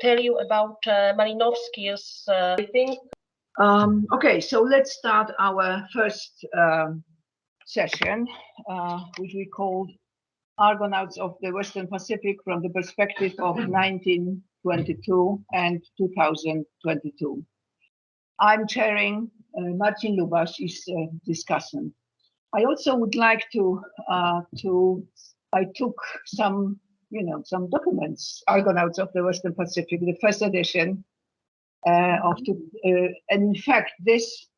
tell you about Malinowski's thing. Okay, so let's start our first session, which we called Argonauts of the Western Pacific from the perspective of 1922 and 2022. I'm chairing, Marcin Lubaś is discussant. I also would like I took some, some documents, Argonauts of the Western Pacific, the first edition and in fact, this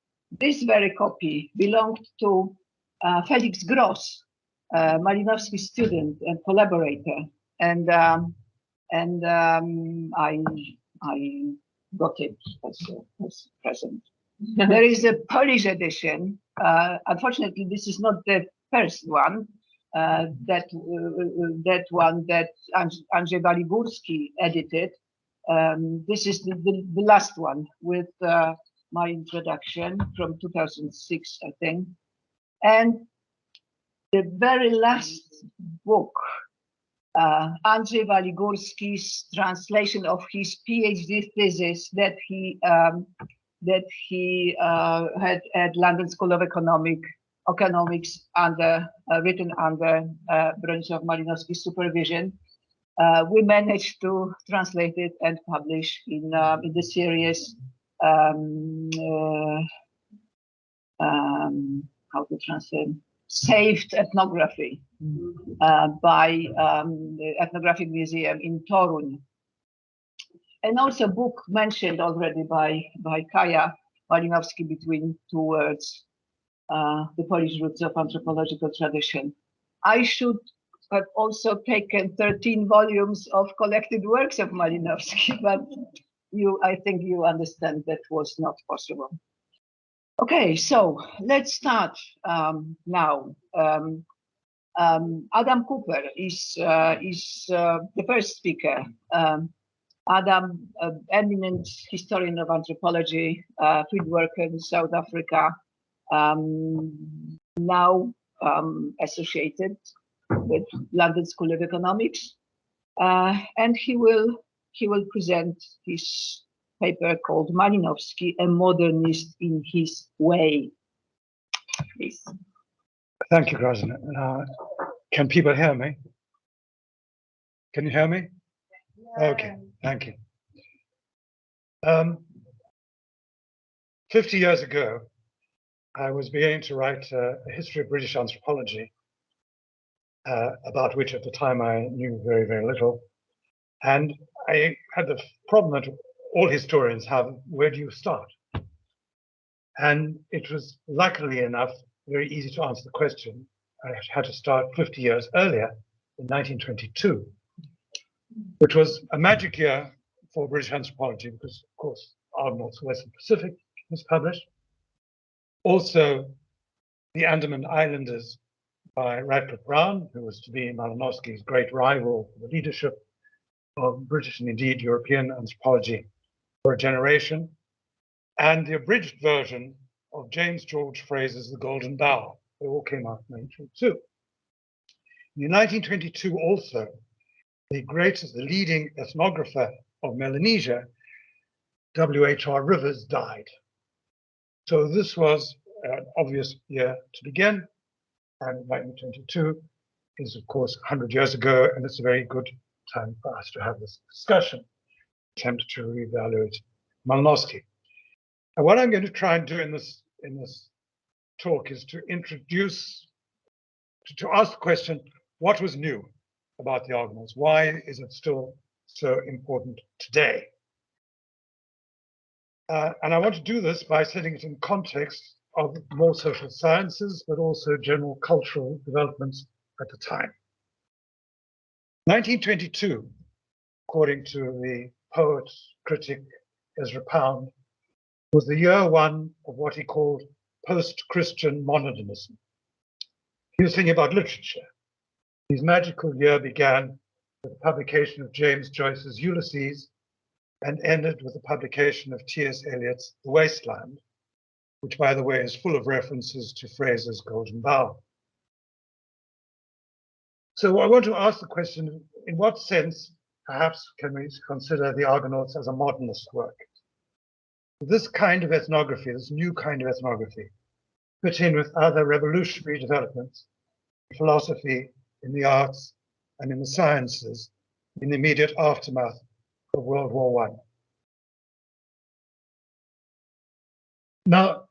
very copy belonged to Felix Gross, Malinowski's student and collaborator, and I got it as present. There is a Polish edition. Unfortunately, this is not the first one. That one that Andrzej Waligórski edited. This is the last one with my introduction from 2006, I think. And the very last book, Andrzej Waligórski's translation of his PhD thesis that he had at London School of Economics written under Bronisław Malinowski's supervision. We managed to translate it and publish in the series how to translate Saved Ethnography by the Ethnographic Museum in Toruń, and also book mentioned already by Kaja Malinowski, Between Two Worlds, the Polish Roots of Anthropological Tradition. I should have also taken 13 volumes of collected works of Malinowski, but I think you understand that was not possible. Okay, so let's start now. Adam Kuper is the first speaker. Adam, eminent historian of anthropology, field worker in South Africa, now associated with London School of Economics, and he will present his paper called Malinowski, a modernist in his way. Please. Thank you, Grażyna. Can people hear me? Can you hear me? Yeah. Okay, thank you. 50 years ago, I was beginning to write a history of British anthropology, about which at the time I knew very, very little. And I had the problem that all historians have: where do you start? And it was, luckily enough, very easy to answer the question. I had to start 50 years earlier, in 1922, which was a magic year for British anthropology because, of course, ʻArgonautsʼ Western Pacific was published. Also, the Andaman Islanders by Radcliffe Brown, who was to be Malinowski's great rival for the leadership of British and indeed European anthropology for a generation, and the abridged version of James George Fraser's The Golden Bough. They all came out in 1922. In 1922 also, the leading ethnographer of Melanesia, W.H.R. Rivers, died. So this was an obvious year to begin, and 1922 is, of course, 100 years ago, and it's a very good time for us to have this discussion, attempt to reevaluate Malinowski. And what I'm going to try and do in this talk is to ask the question, what was new about the Argonauts? Why is it still so important today? And I want to do this by setting it in context of more social sciences, but also general cultural developments at the time. 1922, according to the poet, critic Ezra Pound, was the year one of what he called post-Christian modernism. He was thinking about literature. His magical year began with the publication of James Joyce's Ulysses and ended with the publication of T.S. Eliot's The Waste Land, which, by the way, is full of references to Fraser's Golden Bough. So I want to ask the question, in what sense perhaps can we consider the Argonauts as a modernist work. This kind of ethnography, this new kind of ethnography, fit in with other revolutionary developments in philosophy, in the arts, and in the sciences in the immediate aftermath of World War I. Now,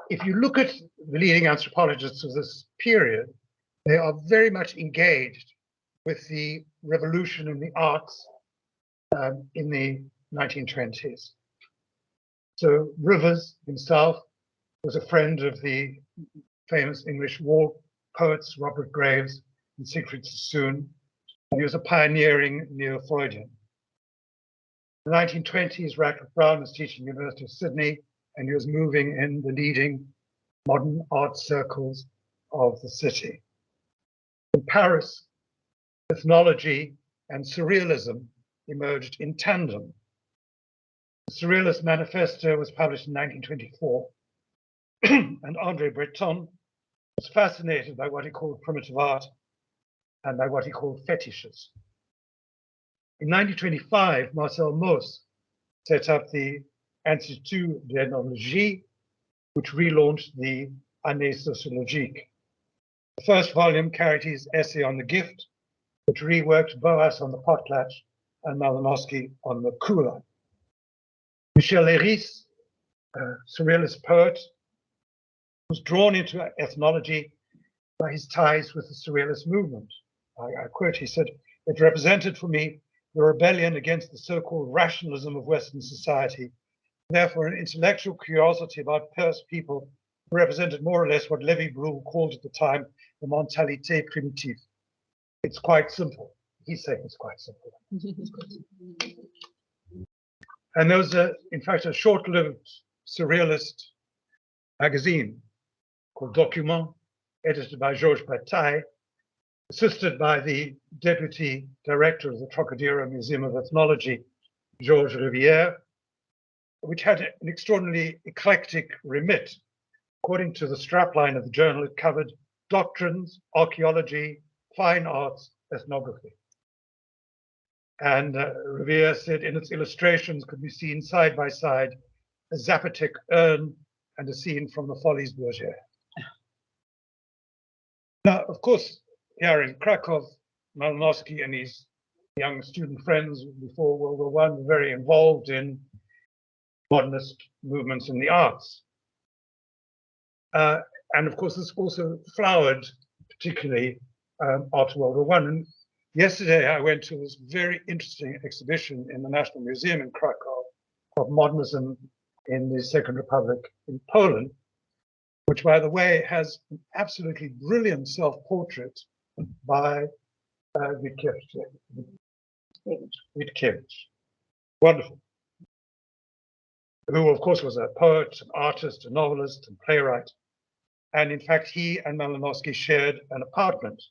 if you look at the leading anthropologists of this period, they are very much engaged with the revolution in the arts in the 1920s. So Rivers himself was a friend of the famous English war poets Robert Graves and Siegfried Sassoon, and he was a pioneering neo-Freudian. In the 1920s, Radcliffe Brown was teaching at the University of Sydney, and he was moving in the leading modern art circles of the city. In Paris, ethnology and surrealism emerged in tandem. The Surrealist Manifesto was published in 1924, and André Breton was fascinated by what he called primitive art and by what he called fetishes. In 1925, Marcel Mauss set up the Institut d'Ethnologie, which relaunched the Année Sociologique. The first volume carried his essay on the gift, which reworked Boas on the potlatch and Malinowski on the kula. Michel Leiris, a surrealist poet, was drawn into ethnology by his ties with the surrealist movement. I quote, he said, "It represented for me the rebellion against the so-called rationalism of Western society, therefore an intellectual curiosity about Perse people who represented more or less what Lévi-Brul called at the time the mentalité primitive. It's quite simple." He's saying it's quite simple. And there was, in fact, a short-lived surrealist magazine called Document, edited by Georges Bataille, assisted by the deputy director of the Trocadero Museum of Ethnology, Georges Rivière, which had an extraordinarily eclectic remit. According to the strapline of the journal, it covered doctrines, archaeology, fine arts, ethnography. And Rivière said in its illustrations could be seen side by side a Zapotec urn and a scene from the Folies Bergère. Now, of course, here in Krakow, Malinowski and his young student friends before World War I were very involved in modernist movements in the arts. And of course, this also flowered, particularly after World War I. And yesterday, I went to this very interesting exhibition in the National Museum in Krakow of modernism in the Second Republic in Poland, which, by the way, has an absolutely brilliant self-portrait by Witkiewicz. Wonderful. Who, of course, was a poet, an artist, a novelist, and playwright. And in fact, he and Malinowski shared an apartment.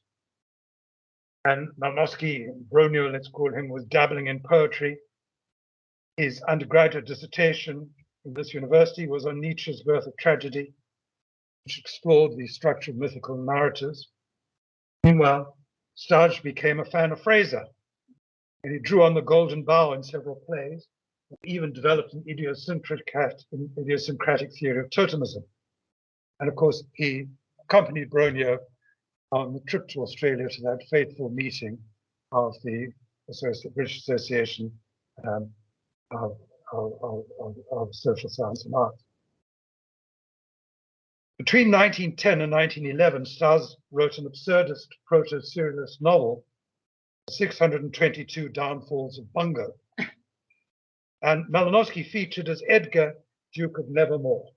And Malinowski, Bronio, let's call him, was dabbling in poetry. His undergraduate dissertation in this university was on Nietzsche's Birth of Tragedy, which explored the structure of mythical narratives. Meanwhile, Sturge became a fan of Fraser, and he drew on the Golden Bough in several plays, and even developed an idiosyncratic theory of totemism. And of course, he accompanied Bronio on the trip to Australia to that fateful meeting of the British Association of Social Science and Art. Between 1910 and 1911, Stas wrote an absurdist proto-surrealist novel, 622 Downfalls of Bungo. And Malinowski featured as Edgar, Duke of Nevermore.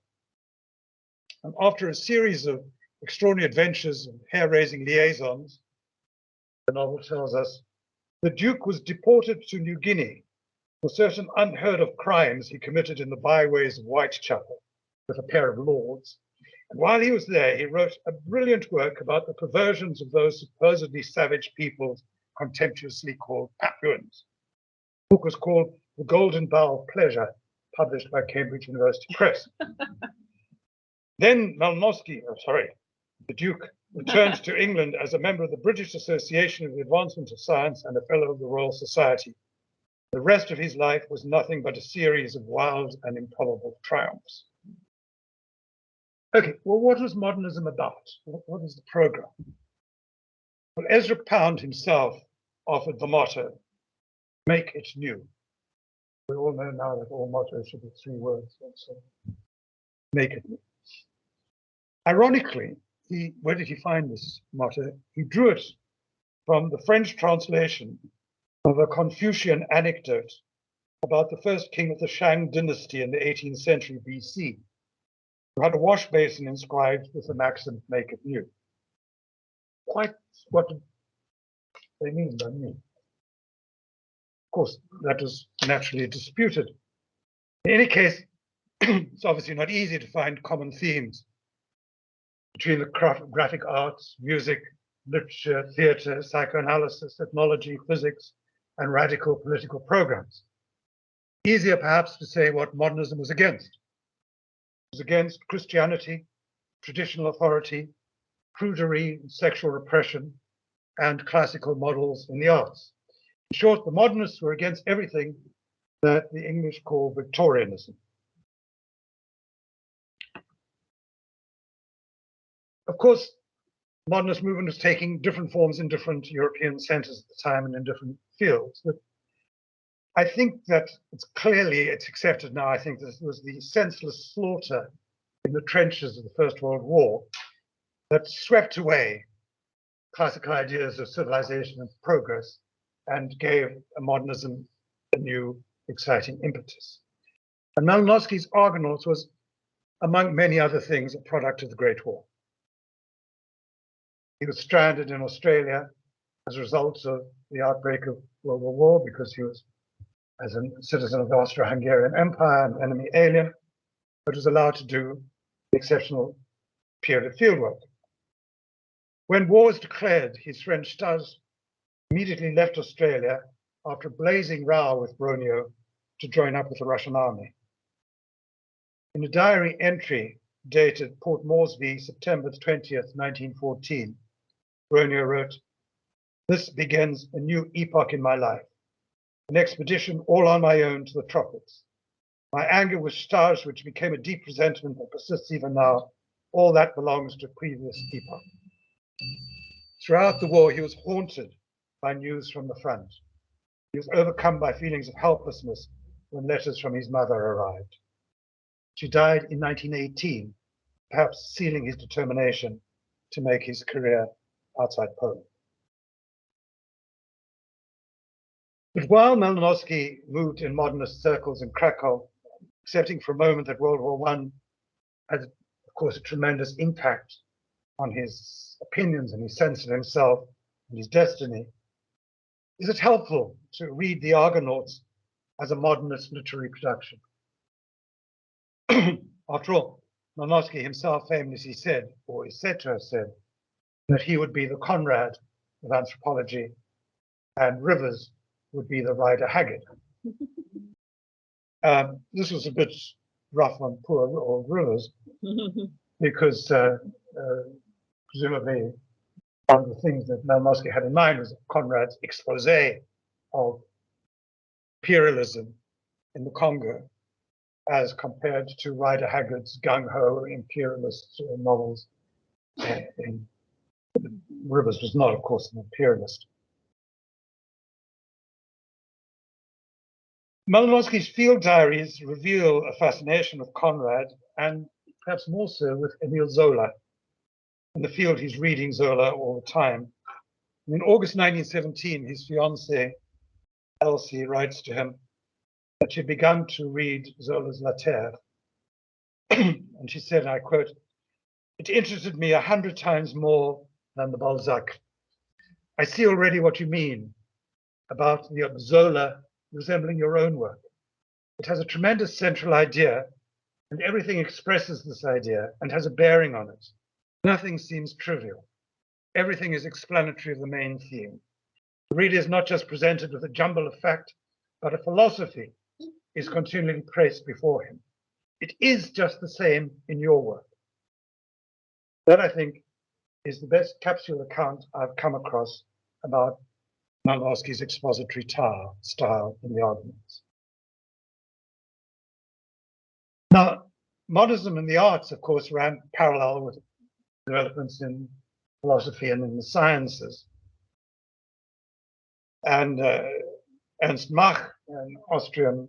And after a series of extraordinary adventures and hair-raising liaisons, the novel tells us, the Duke was deported to New Guinea for certain unheard of crimes he committed in the byways of Whitechapel with a pair of lords. And while he was there, he wrote a brilliant work about the perversions of those supposedly savage peoples contemptuously called Papuans. The book was called The Golden Bough of Pleasure, published by Cambridge University Press. Then the Duke returned to England as a member of the British Association of the Advancement of Science and a Fellow of the Royal Society. The rest of his life was nothing but a series of wild and improbable triumphs. Okay, well, what was modernism about? What is the program? Well, Ezra Pound himself offered the motto, make it new. We all know now that all mottos should be 3 words, so make it new. Ironically, where did he find this motto? He drew it from the French translation of a Confucian anecdote about the first king of the Shang dynasty in the 18th century BC, who had a wash basin inscribed with the maxim, make it new. Quite what they mean by new. Of course, that was naturally disputed. In any case, it's obviously not easy to find common themes between the graphic arts, music, literature, theatre, psychoanalysis, ethnology, physics, and radical political programs. Easier perhaps to say what modernism was against. It was against Christianity, traditional authority, prudery, sexual repression, and classical models in the arts. In short, the modernists were against everything that the English call Victorianism. Of course, the modernist movement was taking different forms in different European centers at the time and in different fields. But I think that it's accepted now, I think this was the senseless slaughter in the trenches of the First World War that swept away classical ideas of civilization and progress and gave modernism a new, exciting impetus. And Malinowski's ʻArgonauts was, among many other things, a product of the Great War. He was stranded in Australia as a result of the outbreak of World War War because he was, as a citizen of the Austro-Hungarian Empire, an enemy alien, but was allowed to do an exceptional period of fieldwork. When war was declared, his friend Stas immediately left Australia after a blazing row with Bronio to join up with the Russian army. In a diary entry dated Port Moresby, September 20th, 1914, Bronio wrote, "This begins a new epoch in my life, an expedition all on my own to the tropics. My anger with Stas, which became a deep resentment that persists even now, all that belongs to a previous epoch." Throughout the war, he was haunted by news from the front. He was overcome by feelings of helplessness when letters from his mother arrived. She died in 1918, perhaps sealing his determination to make his career outside Poland. But while Malinowski moved in modernist circles in Krakow, accepting for a moment that World War I had, of course, a tremendous impact on his opinions and his sense of himself and his destiny, is it helpful to read the ʻArgonautsʼ as a modernist literary production? After all, Malinowski himself famously said, or is said to have said, that he would be the Conrad of anthropology and Rivers would be the Rider Haggard. This was a bit rough on poor old Rivers because presumably one of the things that Malinowski had in mind was Conrad's expose of imperialism in the Congo as compared to Rider Haggard's gung-ho imperialist novels. Rivers was not, of course, an imperialist. Malinowski's field diaries reveal a fascination with Conrad and perhaps more so with Emile Zola. In the field, he's reading Zola all the time. In August 1917, his fiancée, Elsie, writes to him that she'd begun to read Zola's La Terre. And she said, I quote, "It interested me 100 times more than the Balzac. I see already what you mean about the Zola resembling your own work. It has a tremendous central idea, and everything expresses this idea and has a bearing on it. Nothing seems trivial. Everything is explanatory of the main theme. The reader is not just presented with a jumble of fact, but a philosophy is continually placed before him. It is just the same in your work." That, I think, is the best capsule account I've come across about Malinowski's expository style in the Argonauts. Now, modernism in the arts, of course, ran parallel with developments in philosophy and in the sciences. And Ernst Mach, an Austrian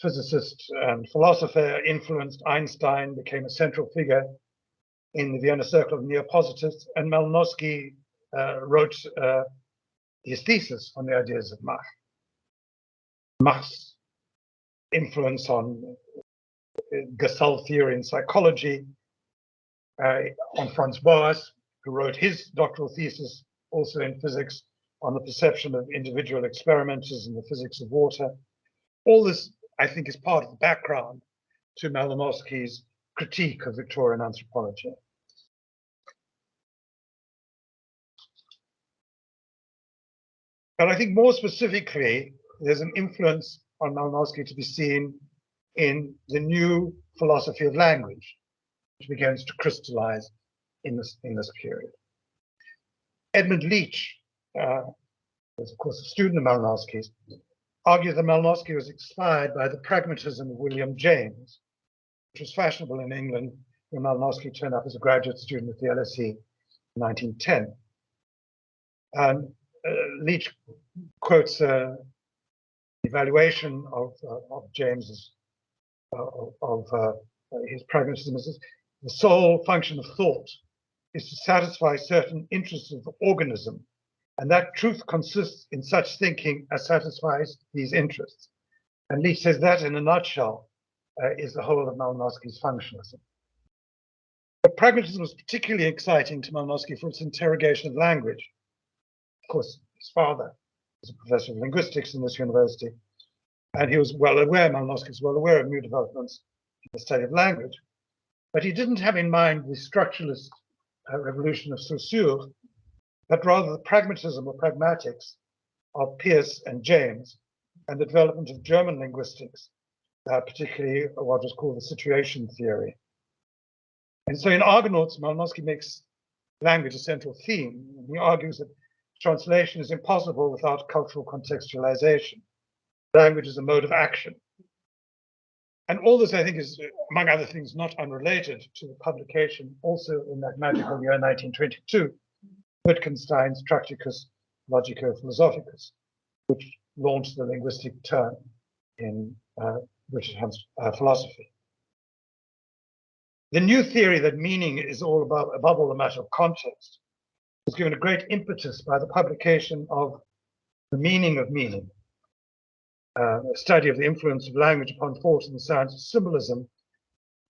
physicist and philosopher, influenced Einstein, became a central figure in the Vienna Circle of Neopositists, and Malinowski wrote his thesis on the ideas of Mach. Mach's influence on Gestalt theory in psychology, on Franz Boas, who wrote his doctoral thesis also in physics on the perception of individual experimenters in the physics of water. All this, I think, is part of the background to Malinowski's critique of Victorian anthropology. But I think more specifically, there's an influence on Malinowski to be seen in the new philosophy of language, which begins to crystallize in this period. Edmund Leach, was of course a student of Malinowski's, argued that Malinowski was inspired by the pragmatism of William James, which was fashionable in England when Malinowski turned up as a graduate student at the LSE in 1910. And Leach quotes the evaluation of James's his pragmatism as the sole function of thought is to satisfy certain interests of the organism, and that truth consists in such thinking as satisfies these interests. And Leach says that, in a nutshell, is the whole of Malinowski's functionalism. But pragmatism was particularly exciting to Malinowski for its interrogation of language. Of course, his father was a professor of linguistics in this university, and he was well aware, Malinowski was well aware of new developments in the study of language, but he didn't have in mind the structuralist revolution of Saussure, but rather the pragmatism or pragmatics of Peirce and James, and the development of German linguistics, particularly what was called the situation theory. And so in Argonauts, Malinowski makes language a central theme. He argues that translation is impossible without cultural contextualization. Language is a mode of action. And all this, I think, is, among other things, not unrelated to the publication, also in that magical year 1922, Wittgenstein's Tractatus Logico-Philosophicus, which launched the linguistic turn in British philosophy. The new theory that meaning is all above all a matter of context was given a great impetus by the publication of The Meaning of Meaning, a study of the influence of language upon thought in the science of symbolism,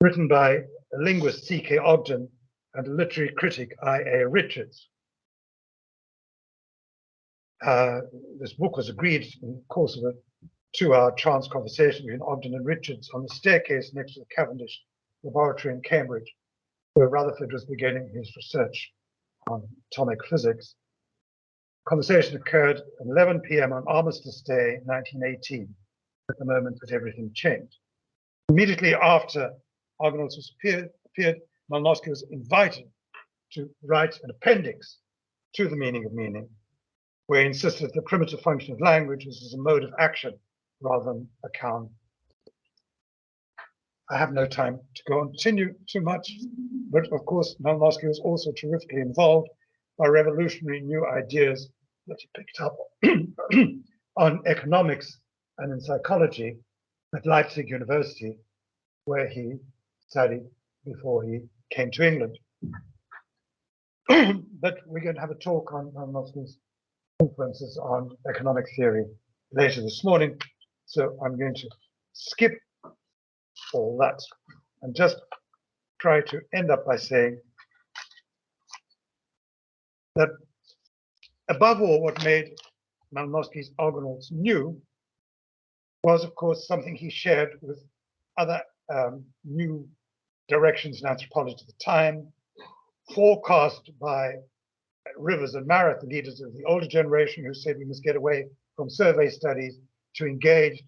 written by a linguist, C.K. Ogden, and a literary critic, I.A. Richards. This book was agreed in the course of a 2-hour chance conversation between Ogden and Richards on the staircase next to the Cavendish Laboratory in Cambridge, where Rutherford was beginning his research on atomic physics. Conversation occurred at 11 p.m. on Armistice Day, 1918, at the moment that everything changed. Immediately after Argonauts appeared, Malinowski was invited to write an appendix to The Meaning of Meaning, where he insisted that the primitive function of language was a mode of action rather than a count. I have no time to go on continue too much, but of course, Malinowski was also terrifically involved by revolutionary new ideas that he picked up on economics and in psychology at Leipzig University, where he studied before he came to England. But we're going to have a talk on Malinowski's influences on economic theory later this morning, so I'm going to skip all that and just try to end up by saying that above all, what made Malinowski's Argonauts new was, of course, something he shared with other new directions in anthropology at the time, forecast by Rivers and Marrett, the leaders of the older generation, who said we must get away from survey studies to engage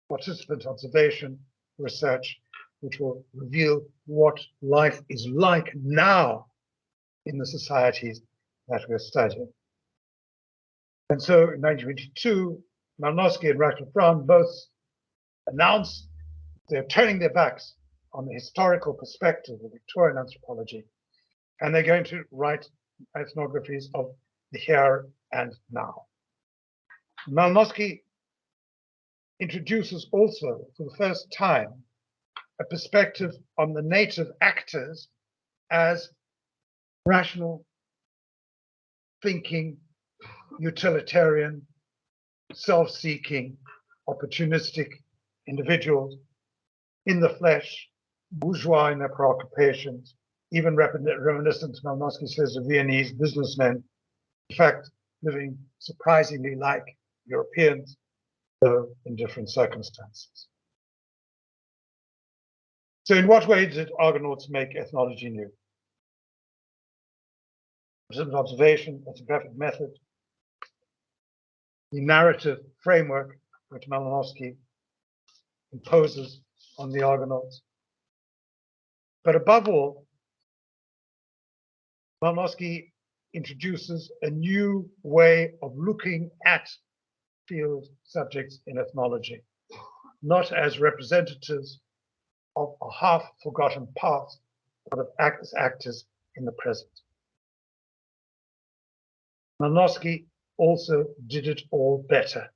participant observation research, which will reveal what life is like now in the societies that we're studying. And so in 1922, Malinowski and Brown both announced they're turning their backs on the historical perspective of Victorian anthropology, and they're going to write ethnographies of the here and now. Malinowski introduces also, for the first time, a perspective on the native actors as rational, thinking, utilitarian, self-seeking, opportunistic individuals in the flesh, bourgeois in their preoccupations, even reminiscent, Malinowski says, of Viennese businessmen, in fact, living surprisingly like Europeans, though in different circumstances. So in what way did Argonauts make ethnology new? Observation, ethnographic method, the narrative framework which Malinowski imposes on the Argonauts. But above all, Malinowski introduces a new way of looking at field subjects in ethnology, not as representatives of a half-forgotten past, but of actors in the present. Malinowski also did it all better.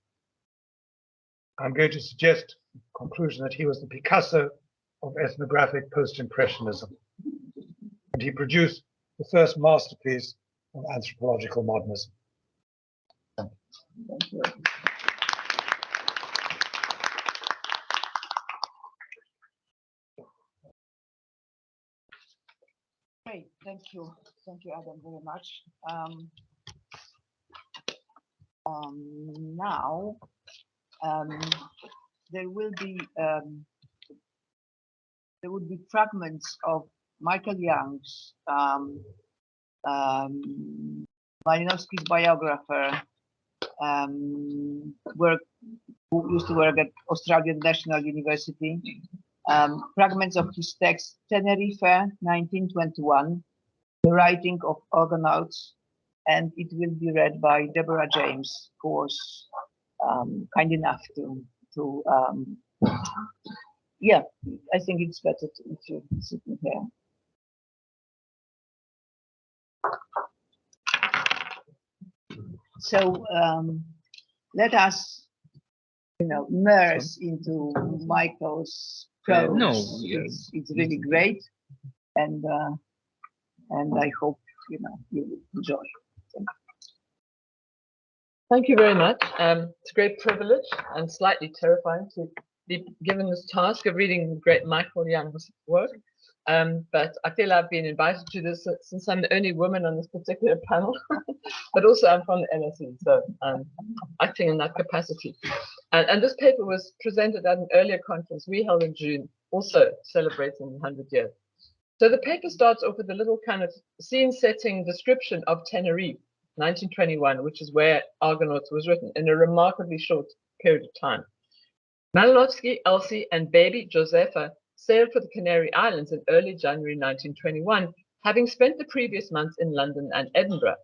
I'm going to suggest in conclusion that he was the Picasso of ethnographic post-impressionism, and he produced the first masterpiece of anthropological modernism. Thank you. Great, thank you, Adam, very much. Now there will be fragments of Michael Young's Malinowski's biographer, who used to work at Australian National University. Fragments of his text, Tenerife, 1921, The Writing of Argonauts, and it will be read by Deborah James, who was kind enough to yeah, I think it's better if you sit in here. So let us, immerse into Michael's prose. It's really great, and I hope you enjoy. Thank you very much. It's a great privilege and slightly terrifying to be given this task of reading great Michael Young's work. But I feel I've been invited to this since I'm the only woman on this particular panel, but also I'm from the LSE, so I'm acting in that capacity. And this paper was presented at an earlier conference we held in June, also celebrating 100 years. So the paper starts off with a little kind of scene-setting description of Tenerife, 1921, which is where Argonauts was written in a remarkably short period of time. Malinowski, Elsie, and baby Josefa sailed for the Canary Islands in early January 1921, having spent the previous months in London and Edinburgh.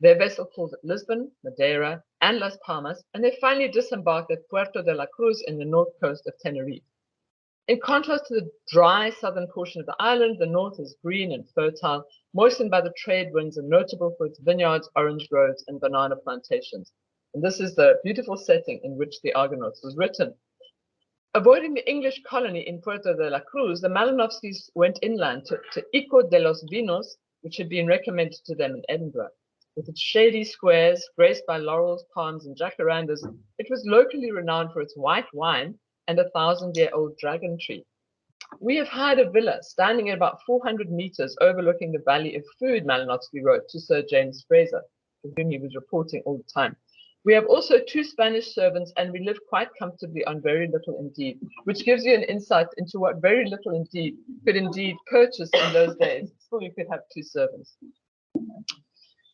Their vessel called at Lisbon, Madeira, and Las Palmas, and they finally disembarked at Puerto de la Cruz in the north coast of Tenerife. In contrast to the dry southern portion of the island, the north is green and fertile, moistened by the trade winds and notable for its vineyards, orange groves, and banana plantations. And this is the beautiful setting in which the Argonauts was written. Avoiding the English colony in Puerto de la Cruz, the Malinowskis went inland to Ico de los Vinos, which had been recommended to them in Edinburgh. With its shady squares, graced by laurels, palms, and jacarandas, it was locally renowned for its white wine and a 1,000-year-old dragon tree. We have hired a villa standing at about 400 meters overlooking the Valley of Food, Malinowski wrote to Sir James Fraser, with whom he was reporting all the time. We have also 2 Spanish servants, and we live quite comfortably on very little indeed, which gives you an insight into what very little indeed could indeed purchase in those days. Still, you could have 2 servants.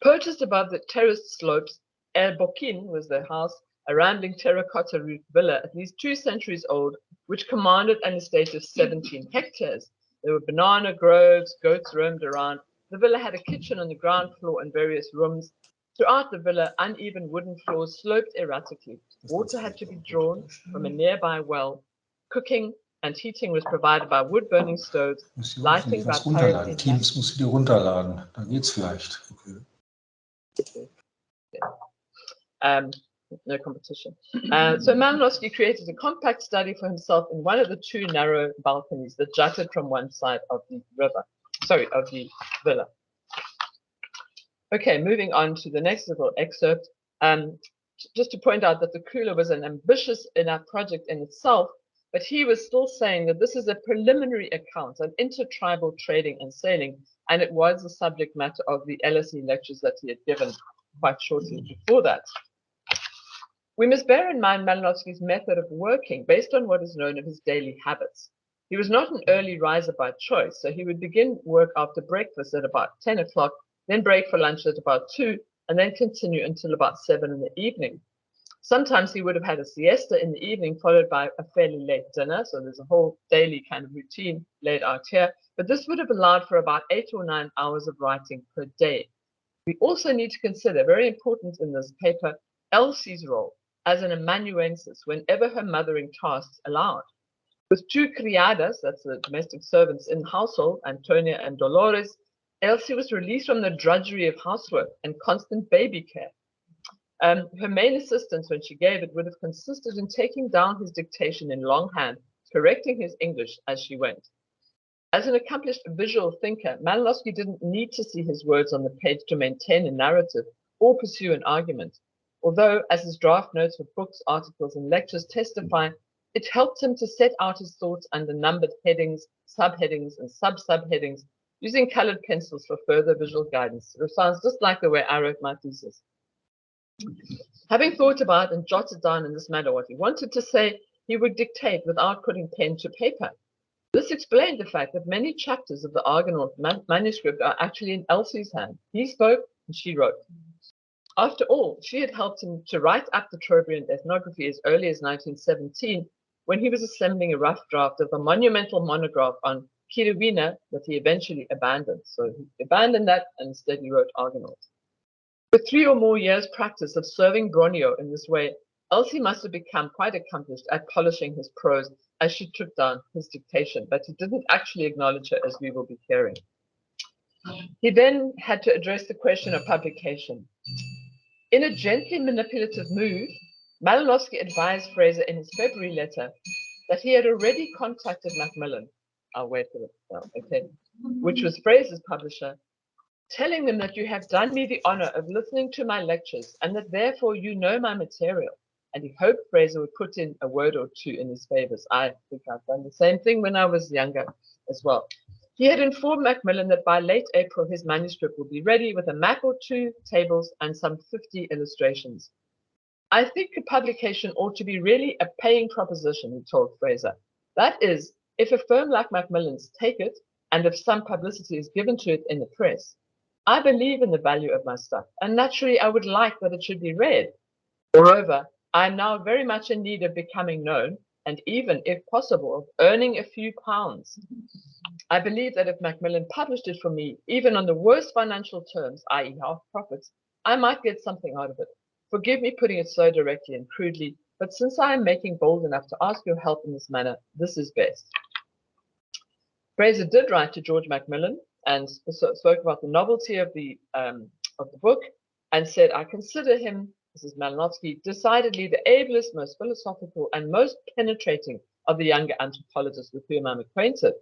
Perched above the terraced slopes, El Boquin was their house, a rambling terracotta roof villa at least 2 centuries old, which commanded an estate of 17 hectares. There were banana groves, goats roamed around, The villa had a kitchen on the ground floor and various rooms. Throughout the villa, uneven wooden floors sloped erratically. Water had to be drawn from a nearby well. Cooking and heating was provided by wood-burning stoves. Lighting by paraffin. Teams musst du dir runterladen, dann geht's vielleicht. Okay. No competition. So Malinowski created a compact study for himself in one of the two narrow balconies that jutted from one side of the of the villa. Okay, moving on to the next little excerpt. Just to point out that the kula was an ambitious enough project in itself, but he was still saying that this is a preliminary account of intertribal trading and sailing, and it was the subject matter of the LSE lectures that he had given quite shortly before that. We must bear in mind Malinowski's method of working based on what is known of his daily habits. He was not an early riser by choice, so he would begin work after breakfast at about 10 o'clock, then break for lunch at about 2, and then continue until about 7 in the evening. Sometimes he would have had a siesta in the evening, followed by a fairly late dinner, so there's a whole daily kind of routine laid out here, but this would have allowed for about 8 or 9 hours of writing per day. We also need to consider, very important in this paper, Elsie's role as an amanuensis whenever her mothering tasks allowed. With 2 criadas, that's the domestic servants in the household, Antonia and Dolores, Elsie was released from the drudgery of housework and constant baby care. Her main assistance when she gave it would have consisted in taking down his dictation in longhand, correcting his English as she went. As an accomplished visual thinker, Malinowski didn't need to see his words on the page to maintain a narrative or pursue an argument. Although, as his draft notes for books, articles, and lectures testify, it helped him to set out his thoughts under numbered headings, subheadings, and sub-subheadings, using colored pencils for further visual guidance. It sounds just like the way I wrote my thesis. Having thought about and jotted down in this manner what he wanted to say, he would dictate without putting pen to paper. This explained the fact that many chapters of the Argonauts manuscript are actually in Elsie's hand. He spoke and she wrote. After all, she had helped him to write up the Trobriand ethnography as early as 1917, when he was assembling a rough draft of a monumental monograph on Kiribina that he eventually abandoned. So he abandoned that and instead he wrote Argonauts. With 3 or more years' practice of serving Bronio in this way, Elsie must have become quite accomplished at polishing his prose as she took down his dictation, but he didn't actually acknowledge her, as we will be hearing. He then had to address the question of publication. In a gently manipulative move, Malinowski advised Fraser in his February letter that he had already contacted Macmillan, I'll wait for it, okay, which was Fraser's publisher, telling them that you have done me the honor of listening to my lectures and that therefore you know my material. And he hoped Fraser would put in a word or 2 in his favors. I think I've done the same thing when I was younger as well. He had informed Macmillan that by late April his manuscript would be ready with a map or 2, tables, and some 50 illustrations. I think a publication ought to be really a paying proposition, he told Fraser. That is, if a firm like Macmillan's take it, and if some publicity is given to it in the press. I believe in the value of my stuff, and naturally I would like that it should be read. Moreover, I am now very much in need of becoming known, and even, if possible, of earning a few pounds. I believe that if Macmillan published it for me, even on the worst financial terms, i.e. half profits, I might get something out of it. Forgive me putting it so directly and crudely, but since I am making bold enough to ask your help in this manner, this is best. Fraser did write to George Macmillan and spoke about the novelty of the book and said, I consider him, this is Malinowski, decidedly the ablest, most philosophical, and most penetrating of the younger anthropologists with whom I'm acquainted.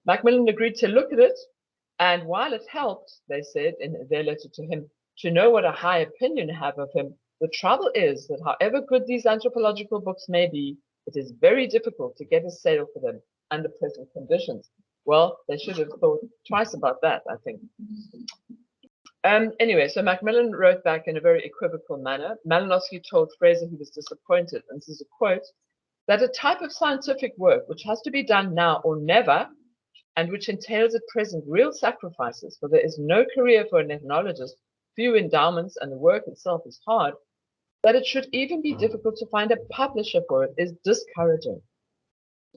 Macmillan agreed to look at it, and while it helped, they said in their letter to him, to know what a high opinion I have of him, the trouble is that however good these anthropological books may be, it is very difficult to get a sale for them under present conditions. Well, they should have thought twice about that, I think. Anyway, so Macmillan wrote back in a very equivocal manner. Malinowski told Fraser he was disappointed, and this is a quote, that a type of scientific work which has to be done now or never, and which entails at present real sacrifices, for there is no career for an ethnologist, few endowments, and the work itself is hard, that it should even be difficult to find a publisher for it is discouraging.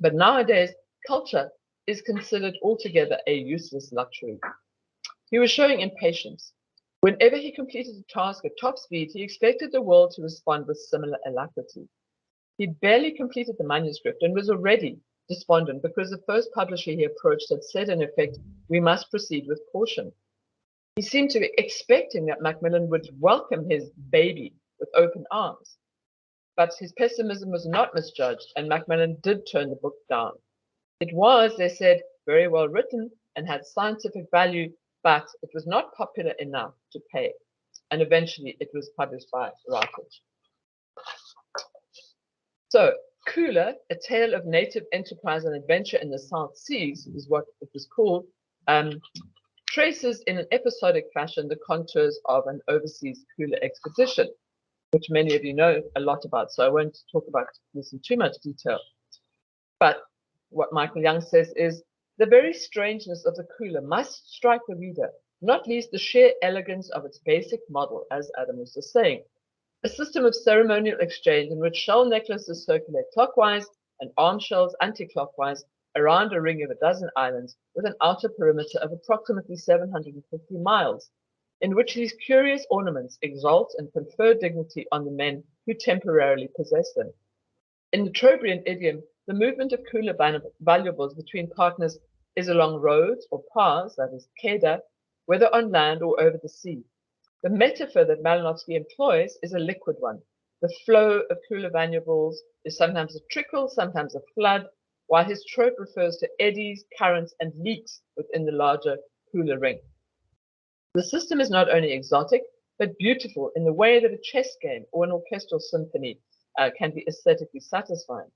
But nowadays, culture is considered altogether a useless luxury. He was showing impatience. Whenever he completed a task at top speed, he expected the world to respond with similar alacrity. He'd barely completed the manuscript and was already despondent because the first publisher he approached had said, in effect, "We must proceed with caution." He seemed to be expecting that Macmillan would welcome his baby with open arms. But his pessimism was not misjudged, and Macmillan did turn the book down. It was, they said, very well written and had scientific value, but it was not popular enough to pay. And eventually it was published by Routledge. So, Kula, A Tale of Native Enterprise and Adventure in the South Seas, is what it was called, traces in an episodic fashion the contours of an overseas Kula expedition, which many of you know a lot about, so I won't talk about this in too much detail. But what Michael Young says is, the very strangeness of the Kula must strike the reader, not least the sheer elegance of its basic model, as Adam was just saying. A system of ceremonial exchange in which shell necklaces circulate clockwise and arm shells anti-clockwise around a ring of a dozen islands with an outer perimeter of approximately 750 miles, in which these curious ornaments exalt and confer dignity on the men who temporarily possess them. In the Trobriand idiom, the movement of Kula valuables between partners is along roads or paths, that is, keda, whether on land or over the sea. The metaphor that Malinowski employs is a liquid one. The flow of Kula valuables is sometimes a trickle, sometimes a flood, while his trope refers to eddies, currents, and leaks within the larger Kula ring. The system is not only exotic, but beautiful in the way that a chess game or an orchestral symphony can be aesthetically satisfying.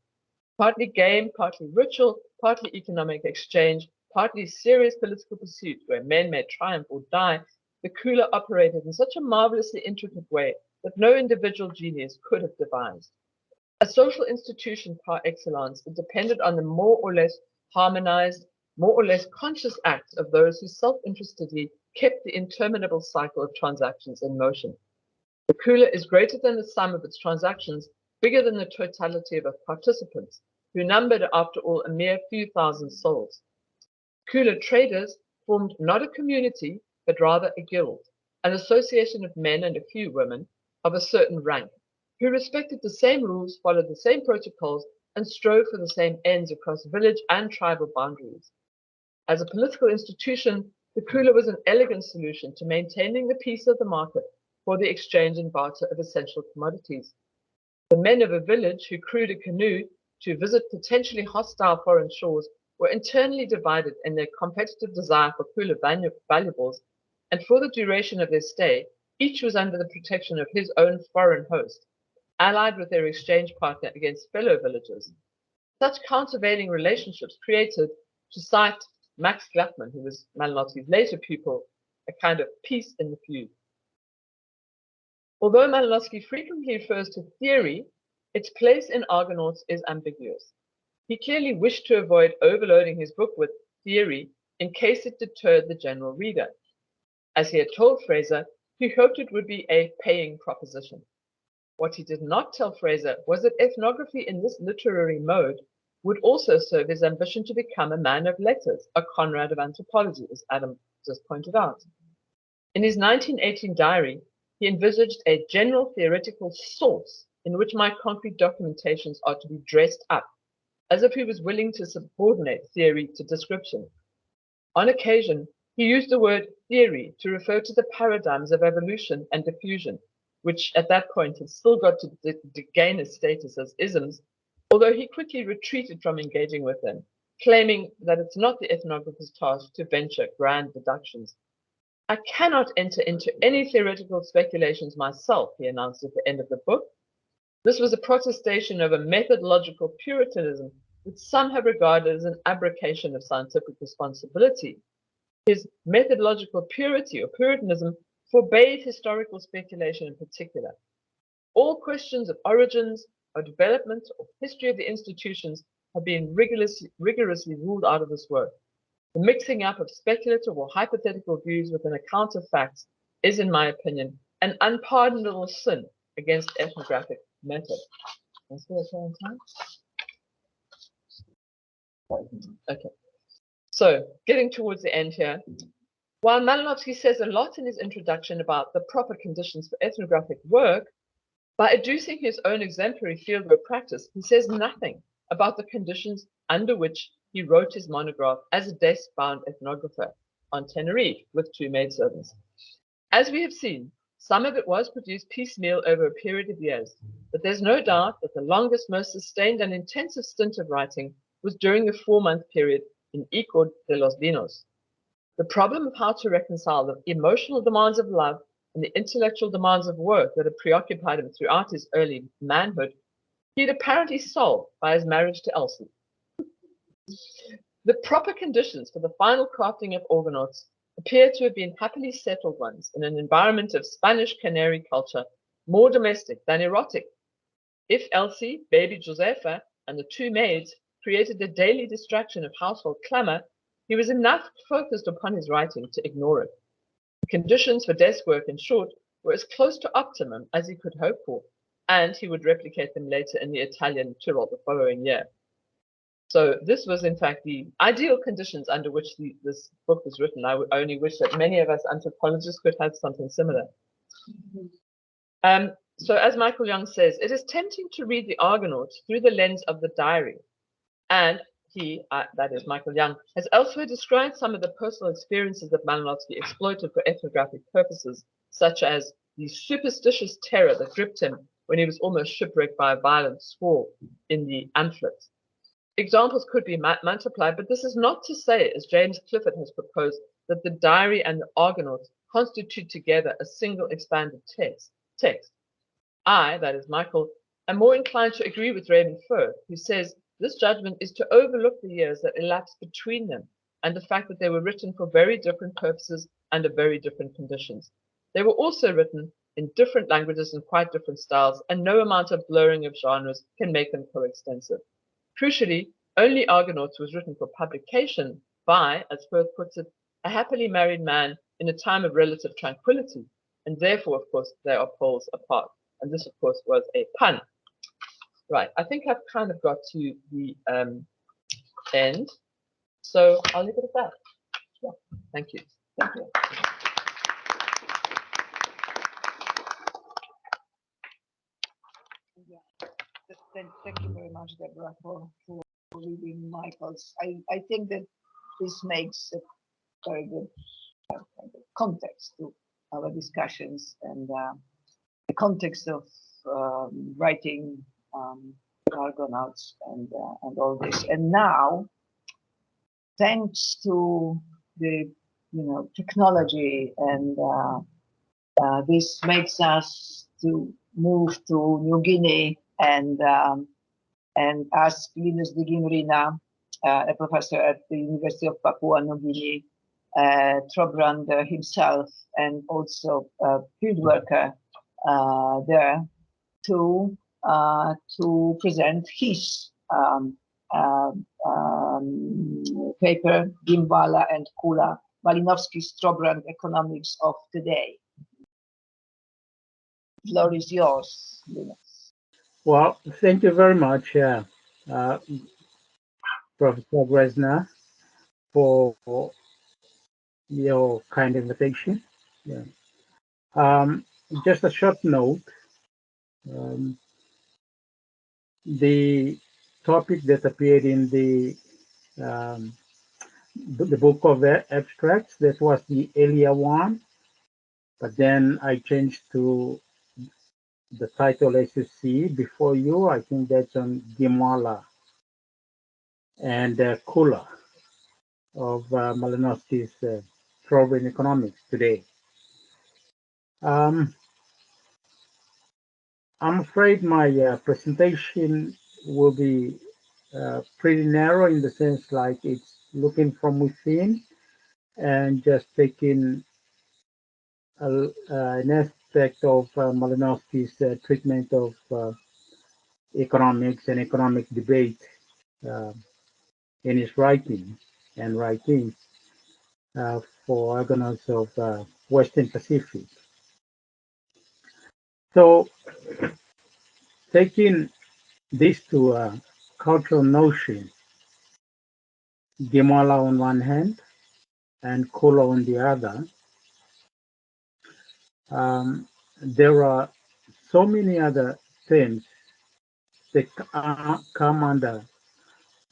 Partly game, partly ritual, partly economic exchange, partly serious political pursuit where men may triumph or die, the Kula operated in such a marvelously intricate way that no individual genius could have devised. A social institution par excellence, it depended on the more or less harmonized, more or less conscious acts of those who self-interestedly kept the interminable cycle of transactions in motion. The Kula is greater than the sum of its transactions, bigger than the totality of its participants, who numbered, after all, a mere few thousand souls. Kula traders formed not a community, but rather a guild, an association of men and a few women of a certain rank, who respected the same rules, followed the same protocols, and strove for the same ends across village and tribal boundaries. As a political institution, the Kula was an elegant solution to maintaining the peace of the market for the exchange and barter of essential commodities. The men of a village who crewed a canoe to visit potentially hostile foreign shores were internally divided in their competitive desire for Kula valuables, and for the duration of their stay, each was under the protection of his own foreign host, allied with their exchange partner against fellow villagers. Such countervailing relationships created, to cite Max Gluckman, who was Malinowski's later pupil, a kind of peace in the feud. Although Malinowski frequently refers to theory, its place in ʻArgonautsʼ is ambiguous. He clearly wished to avoid overloading his book with theory in case it deterred the general reader. As he had told Fraser, he hoped it would be a paying proposition. What he did not tell Fraser was that ethnography in this literary mode would also serve his ambition to become a man of letters, a Conrad of anthropology, as Adam just pointed out. In his 1918 diary, he envisaged a general theoretical source in which my concrete documentations are to be dressed up, as if he was willing to subordinate theory to description. On occasion, he used the word theory to refer to the paradigms of evolution and diffusion, which at that point had still got to gain a status as isms, although he quickly retreated from engaging with them, claiming that it's not the ethnographer's task to venture grand deductions. I cannot enter into any theoretical speculations myself, he announced at the end of the book. This was a protestation of a methodological puritanism which some have regarded as an abdication of scientific responsibility. His methodological purity or puritanism forbade historical speculation in particular. All questions of origins, of development, or history of the institutions have been rigorously ruled out of this work. The mixing up of speculative or hypothetical views with an account of facts is, in my opinion, an unpardonable sin against ethnographic method. Okay. So, getting towards the end here, While Malinowski says a lot in his introduction about the proper conditions for ethnographic work, by adducing his own exemplary fieldwork practice, he says nothing about the conditions under which he wrote his monograph as a desk-bound ethnographer on Tenerife with 2 maidservants. As we have seen, some of it was produced piecemeal over a period of years, but there's no doubt that the longest, most sustained and intensive stint of writing was during the 4-month period in Hijo de los Vinos. The problem of how to reconcile the emotional demands of love and the intellectual demands of work that had preoccupied him throughout his early manhood, he had apparently solved by his marriage to Elsie. The proper conditions for the final crafting of ʻArgonautsʼ appear to have been happily settled ones in an environment of Spanish Canary culture, more domestic than erotic. If Elsie, baby Josefa, and the 2 maids created the daily distraction of household clamor, he was enough focused upon his writing to ignore it. The conditions for desk work, in short, were as close to optimum as he could hope for, and he would replicate them later in the Italian Tyrol the following year. So this was, in fact, the ideal conditions under which this book was written. I would only wish that many of us anthropologists could have something similar. So as Michael Young says, it is tempting to read the Argonauts through the lens of the diary. And he, that is Michael Young, has elsewhere described some of the personal experiences that Malinowski exploited for ethnographic purposes, such as the superstitious terror that gripped him when he was almost shipwrecked by a violent squall in the Amphlets. Examples could be multiplied, but this is not to say, as James Clifford has proposed, that the diary and the Argonauts constitute together a single expanded text. I, that is Michael, am more inclined to agree with Raymond Firth, who says this judgment is to overlook the years that elapsed between them and the fact that they were written for very different purposes under very different conditions. They were also written in different languages and quite different styles, and no amount of blurring of genres can make them coextensive. Crucially, only ʻArgonautsʼ was written for publication by, as Firth puts it, a happily married man in a time of relative tranquility, and therefore, of course, they are poles apart. And this, of course, was a pun. Right, I think I've kind of got to the end, so I'll leave it at that. Yeah. Thank you. Thank you. Thank you very much, Deborah, for reading Michael's. I think that this makes a very good context to our discussions and the context of writing ʻArgonautsʼ and all this. And now, thanks to the technology and this makes us to move to New Guinea and ask Linus Digim'rina, a professor at the University of Papua New Guinea, Trobriand himself, and also a field worker there, to present his paper, Gimwala and Kula, Malinowski's Trobriand Economics of Today. The floor is yours, Linus. Well, thank you very much, Professor Grażyna, for your kind invitation. Yeah. Just a short note. The topic that appeared in the book of abstracts, that was the earlier one, but then I changed to the title as you see before you. I think that's on Gimwala and Kula of Malinowski's Trobriand Economics today. I'm afraid my presentation will be pretty narrow, in the sense like it's looking from within and just taking an aspect of Malinowski's treatment of economics and economic debate in his writing and writings for Argonauts of Western Pacific. So, taking this to a cultural notion, Gimwala on one hand, and kula on the other. There are so many other terms that come under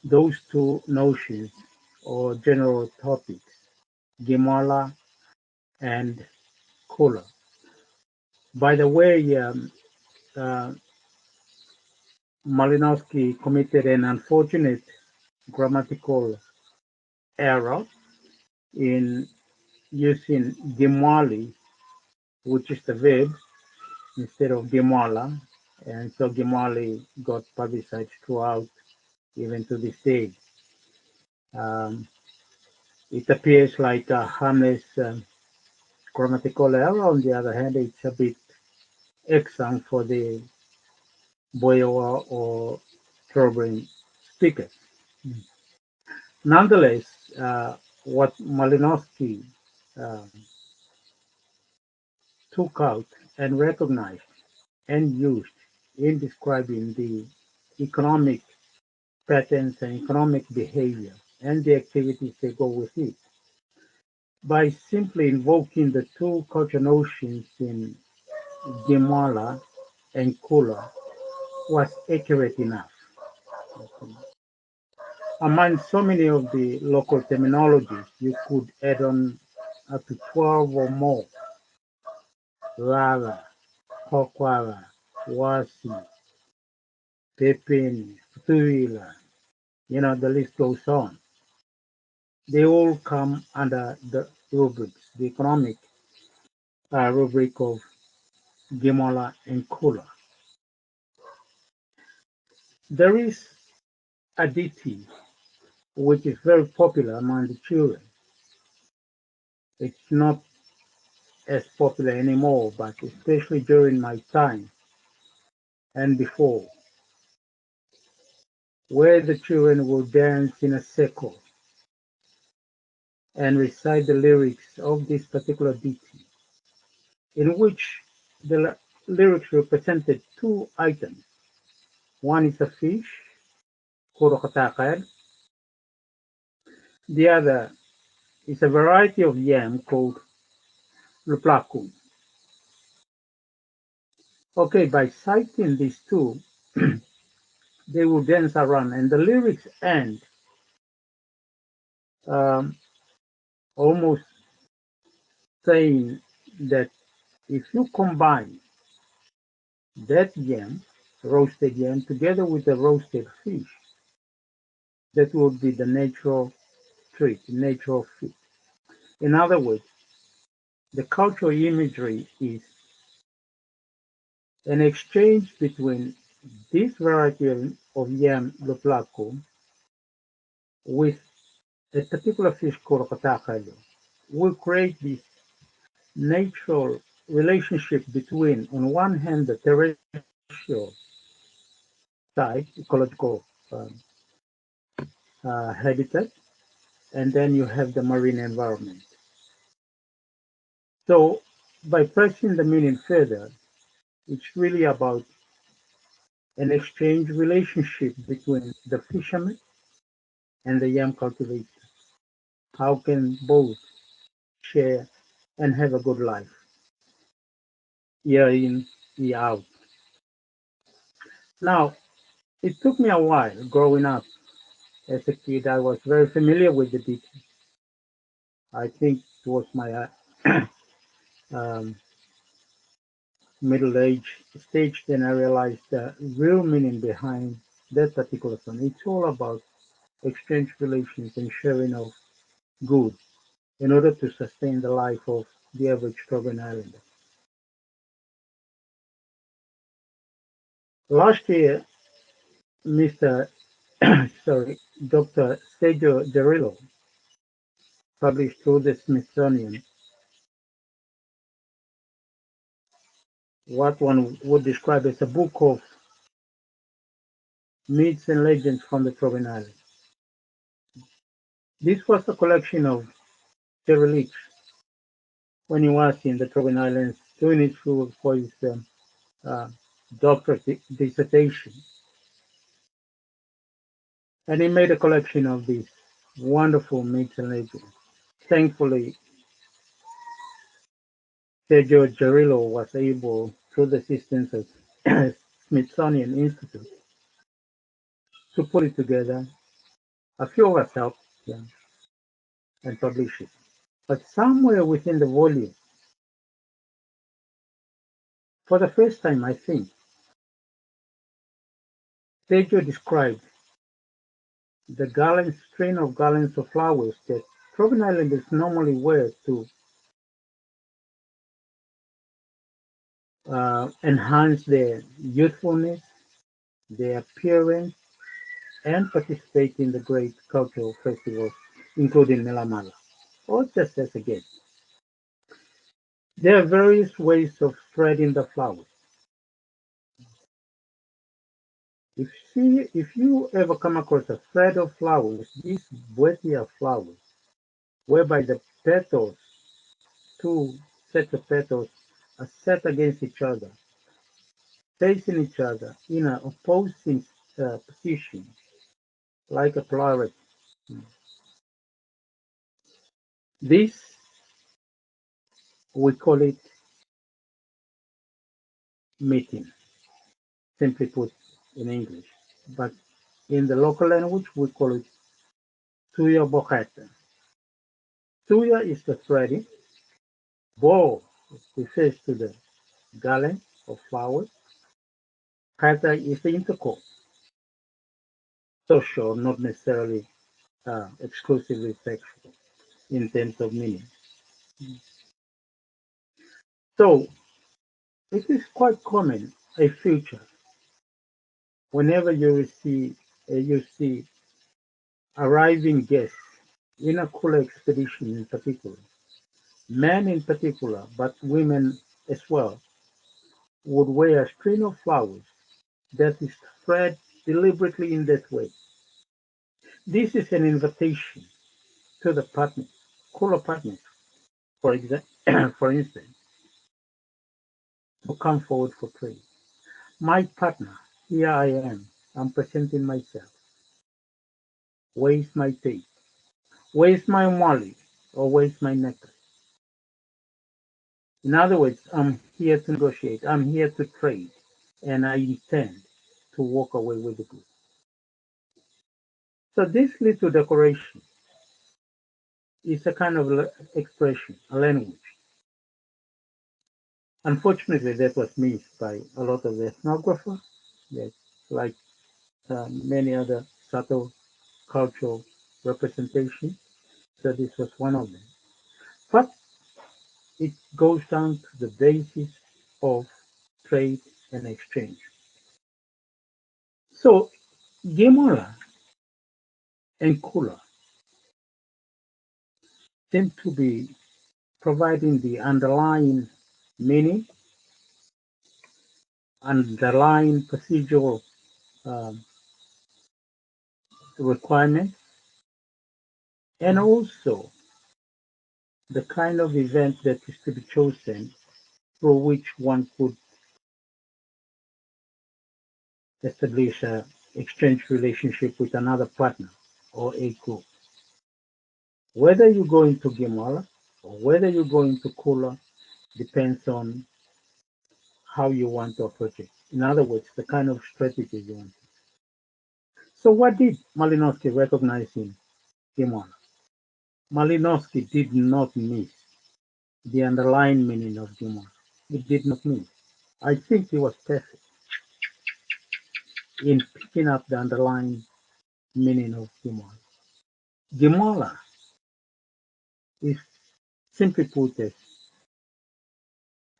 those two notions or general topics, Gimwala and kula. By the way, Malinowski committed an unfortunate grammatical error in using Gimwali, which is the verb, instead of Gimwala, and so Gimwali got publicized throughout, even to this day. It appears like a harmless grammatical error. On the other hand, it's a bit irksome for the Boyowa or Trobriand speakers. Nonetheless, what Malinowski took out and recognized and used in describing the economic patterns and economic behavior and the activities that go with it, by simply invoking the two cultural notions in Gimwala and kula, was accurate enough. Among so many of the local terminologies, you could add on up to 12 or more. Rara, Hokwara, Wasi, Pepin, Tuila, the list goes on. They all come under the rubrics, the economic rubric of Gimwala and kula. There is a ditty which is very popular among the children. It's not as popular anymore, but especially during my time and before, where the children will dance in a circle and recite the lyrics of this particular ditty, in which the lyrics represented two items. One is a fish, kurokatakar. The other is a variety of yam called luplaku. Okay, by citing these two, they will dance around, and the lyrics end almost saying that if you combine that yam, roasted yam, together with the roasted fish, that would be the natural treat, natural food. In other words, the cultural imagery is an exchange between this variety of yam luplaku with a particular fish called katakalo. Will create this natural relationship between, on one hand, the terrestrial side, ecological habitat, and then you have the marine environment. So by pressing the meaning further, it's really about an exchange relationship between the fisherman and the yam cultivator. How can both share and have a good life, year in, year out? Now, it took me a while growing up. As a kid, I was very familiar with the ditty. I think it was my middle age stage, then I realized the real meaning behind that particular song. It's all about exchange relations and sharing of goods in order to sustain the life of the average Trobriand Islander. Last year, Dr. Sergio Derillo published through the Smithsonian what one would describe as a book of myths and legends from the Trobriand Islands. This was a collection of derelicts when he was in the Trobriand Islands doing it for his doctorate dissertation. And he made a collection of these wonderful myths and legends. thankfully, Sergio Gerillo was able, through the assistance of Smithsonian Institute, to put it together. A few of us helped, yeah, and publish it. But somewhere within the volume, for the first time, I think, Sergio described the strain of garlands of flowers that Trobriand Islanders normally wear to enhance their youthfulness, their appearance, and participate in the great cultural festivals, including Melamala, or just as a guest. There are various ways of spreading the flowers. If you ever come across a thread of flowers, these Boetia flowers, whereby the petals, two sets of petals, are set against each other, facing each other in an opposing position, like a polarity. This, we call it meeting, simply put in English. But in the local language, we call it tuya bojeta. Tuya is the threading. Bo refers to the garland of flowers. Kata is the intercourse. Social, not necessarily exclusively sexual in terms of meaning. So it is quite common, a feature, whenever you see arriving guests in a kula expedition in particular, men in particular, but women as well, would wear a string of flowers that is spread deliberately in that way. This is an invitation to the partner, kula partners, for for instance, to come forward for trade. My partner, here I am. I'm presenting myself. Where's my tape? Where's my wali? Or where's my necklace? In other words, I'm here to negotiate. I'm here to trade. And I intend to walk away with the goods. So this little decoration is a kind of expression, a language. Unfortunately, that was missed by a lot of the ethnographers, yes, like many other subtle cultural representations. So this was one of them. But it goes down to the basis of trade and exchange. So Gimwala and kula seem to be providing the underlying meaning, underlying procedural um, requirements, and also the kind of event that is to be chosen through which one could establish a exchange relationship with another partner or a group. Whether you go into Gimwala or whether you go into kula depends on how you want to approach it. In other words, the kind of strategy you want. So what did Malinowski recognize in Gimwala? Malinowski did not miss the underlying meaning of Gimwala. It did not miss. I think he was perfect in picking up the underlying meaning of Gimwala. Gimwala is simply put as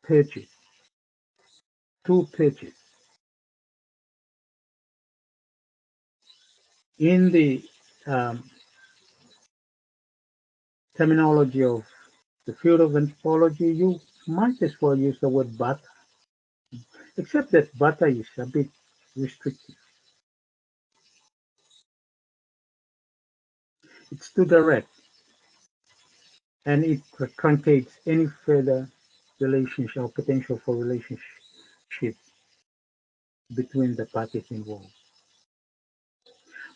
perches, two perches. In the terminology of the field of anthropology, you might as well use the word bata, except that bata is a bit restrictive. It's too direct, and it truncates any further relationship or potential for relationships between the parties involved.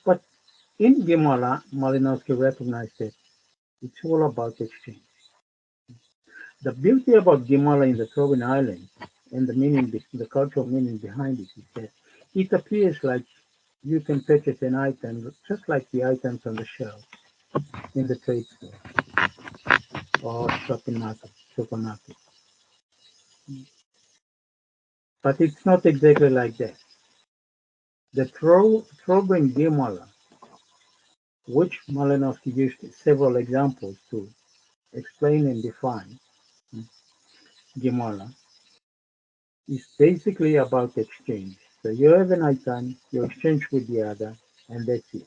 But in Gimwala, Malinowski recognized that It's all about exchange. The beauty about Gimwala in the Trobriand Islands and the meaning, the cultural meaning behind it is that it appears like you can purchase an item just like the items on the shelf in the trade store or shopping market, supermarket. But it's not exactly like that. The Trobriand Gimwala, which Malinowski used several examples to explain and define Gimwala, is basically about exchange. So you have an item, you exchange with the other, and that's it.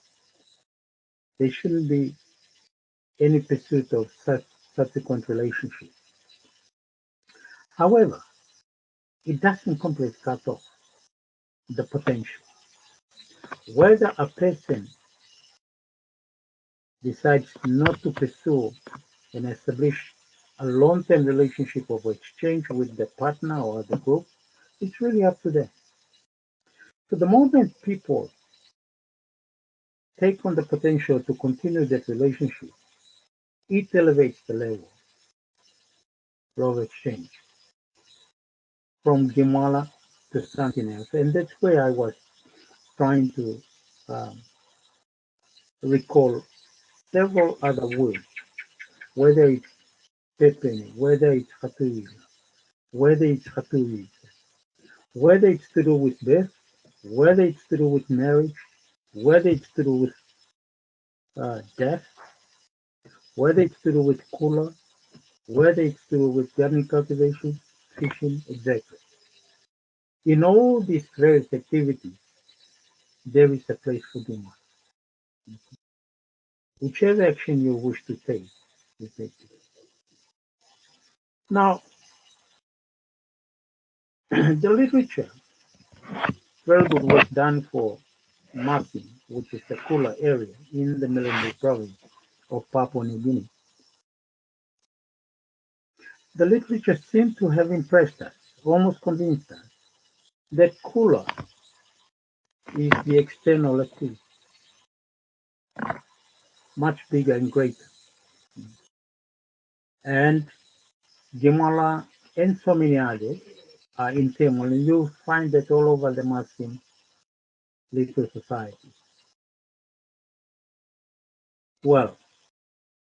There shouldn't be any pursuit of such subsequent relationship. However, it doesn't completely cut off the potential. Whether a person decides not to pursue and establish a long-term relationship of exchange with the partner or the group, it's really up to them. So the moment people take on the potential to continue that relationship, it elevates the level of exchange from Gimwala to something else. And that's where I was trying to um, recall several other words, whether it's pepene, whether it's hatuil, whether it's hatuil, whether it's to do with birth, whether it's to do with marriage, whether it's to do with death, whether it's to do with kula, whether it's to do with garden cultivation, fishing, etc. In all these various activities, there is a place for Gimwala. Whichever action you wish to take, you take it. Now, the literature, very good work done for Marcin, which is the Kula area in the Malinowski province of Papua New Guinea. The literature seemed to have impressed us, almost convinced us, that Kula is the external activity, much bigger and greater. And Gimwala and so many others are internal, and you find that all over the Marcin little society. Well,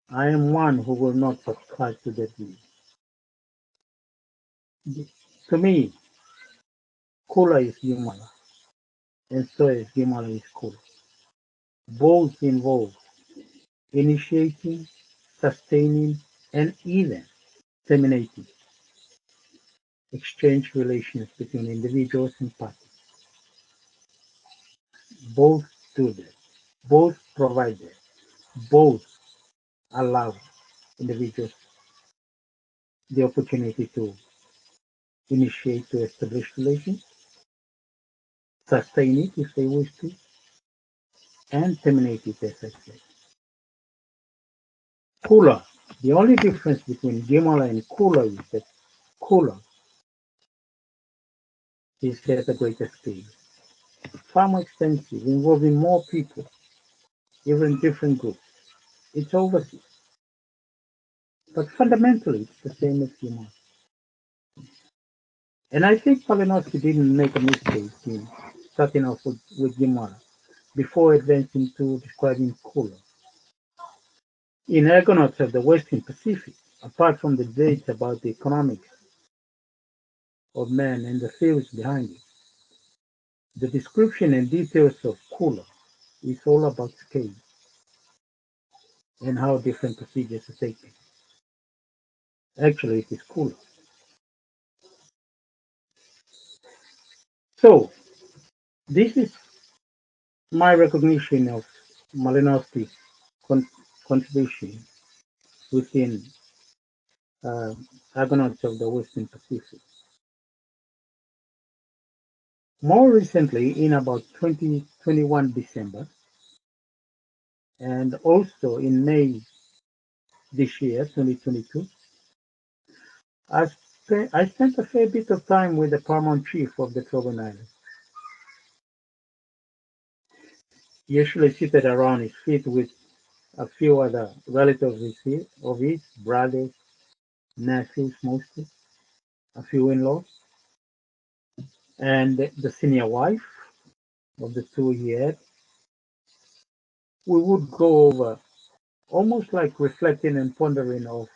I am one who will not subscribe to that view. To me, Kula is Gimwala, and so is Gimwala is Kula. Both involve initiating, sustaining, and even terminating exchange relations between individuals and parties. Both do that. Both provide that. Both allow individuals the opportunity to initiate, to establish relations, sustain it if they wish to, and terminate it as I said. Kula. The only difference between Gimwala and Kula is that Kula is at a greater scale, far more extensive, involving more people, even different groups. It's overseas. But fundamentally, it's the same as Gimwala. And I think Malinowski didn't make a mistake in starting off with Gimwala before advancing to describing Kula. In Argonauts of the Western Pacific, apart from the debate about the economics of man and the theories behind it, the description and details of Kula is all about scale and how different procedures are taken. Actually, it is Kula. So, this is my recognition of Malinowski's contribution within Argonauts of the Western Pacific. More recently, in about 2021 December, and also in May this year, 2022, I spent a fair bit of time with the paramount chief of the Trobriand Islands, usually seated around his feet with a few other relatives of his, brothers, nephews mostly, a few in-laws, and the senior wife of the two he had. We would go over almost like reflecting and pondering of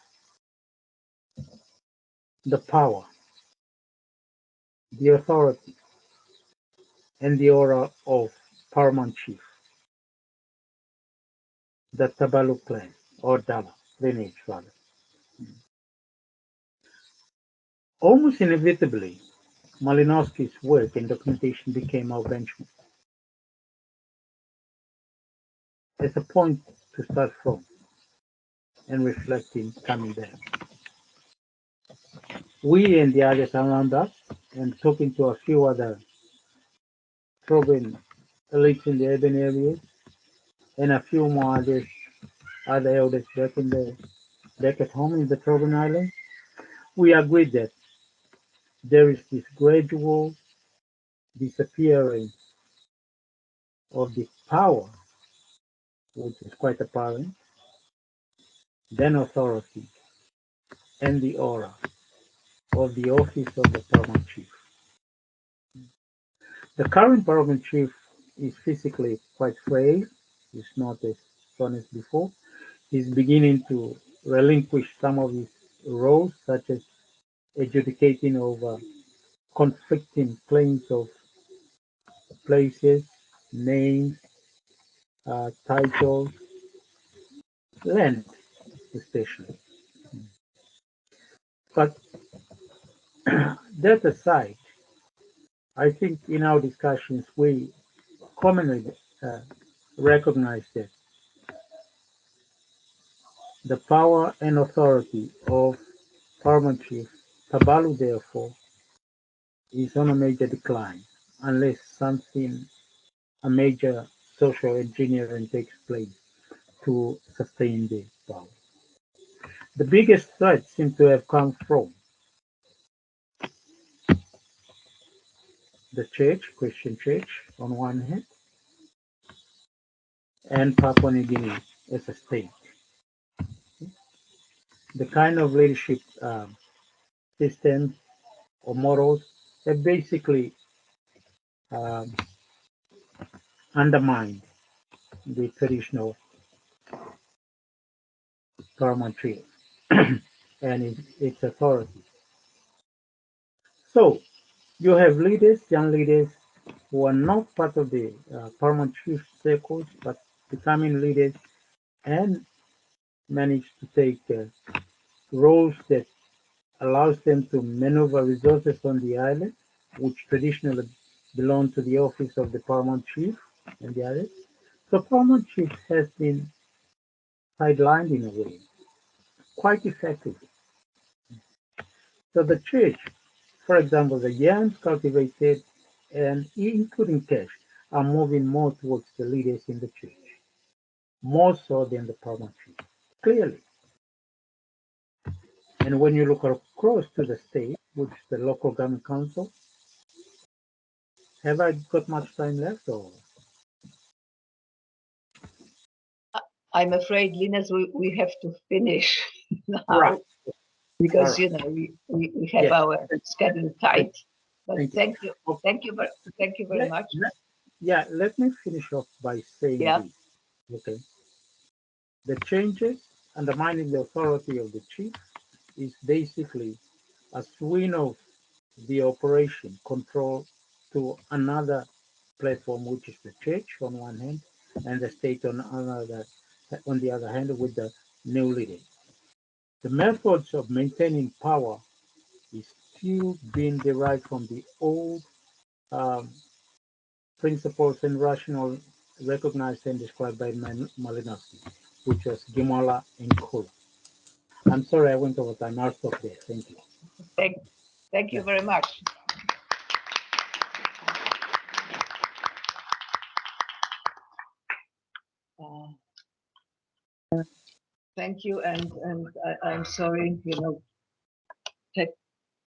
the power, the authority, and the aura of paramount chief, the Tabalu clan, or Dala lineage rather. Almost inevitably, Malinowski's work and documentation became our benchmark as a point to start from and reflecting coming there. We and the others around us, and talking to a few other Trobriand elites in the urban areas, and a few more other elders back at home in the Trobriand Islands, we agreed that there is this gradual disappearance of the power, which is quite apparent, then authority, and the aura of the office of the paramount chief. The current paramount chief is physically quite frail. He's not as strong as before. He's beginning to relinquish some of his roles, such as adjudicating over conflicting claims of places, names, titles, land, especially. But that aside, I think in our discussions we commonly recognize that the power and authority of paramount chief Tabalu, therefore, is on a major decline unless a major social engineering takes place to sustain the power. The biggest threat seems to have come from the church, Christian church, on one hand, and Papua New Guinea as a state. The kind of leadership systems or models have basically um, undermined the traditional paramount chief and its authority. So you have leaders, young leaders, who are not part of the paramount chief circles, but becoming leaders and manage to take roles that allows them to maneuver resources on the island, which traditionally belong to the office of the paramount chief and the others. So paramount chief has been sidelined in a way, quite effectively. So the church, for example, the yams cultivated and including cash are moving more towards the leaders in the church, more so than the paramount chief, clearly. And when you look across to the state, which is the local government council, have I got much time left or? I'm afraid, Linus, we have to finish now. Right. Because Right. you know we have Yes. our schedule tight. But Thank you. thank you very much. Let me finish off by saying Yeah. this. Okay. The changes undermining the authority of the chief is basically a swing of the operation control to another platform, which is the church on one hand, and the state on the other hand, with the new leader. The methods of maintaining power is still being derived from the old um, principles and rationale recognized and described by Malinowski, which was Gimwala and kula. I'm sorry I went over time. I'll stop there. Thank you. Thank you very much. Thank you, and I'm sorry, you know,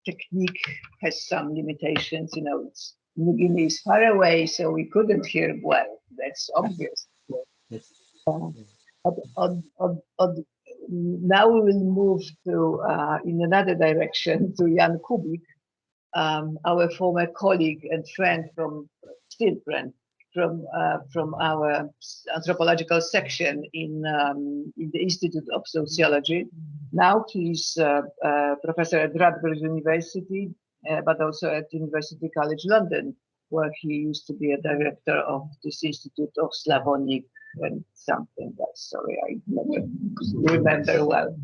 technique has some limitations. You know, New Guinea is far away, so we couldn't hear well. That's obvious. Yes. But now we will move to in another direction to Jan Kubik, our former colleague and friend still friend from our anthropological section in the Institute of Sociology. Now he's professor at Radboud University, but also at University College London, where he used to be a director of this Institute of Slavonic and something else. Sorry, I never remember well.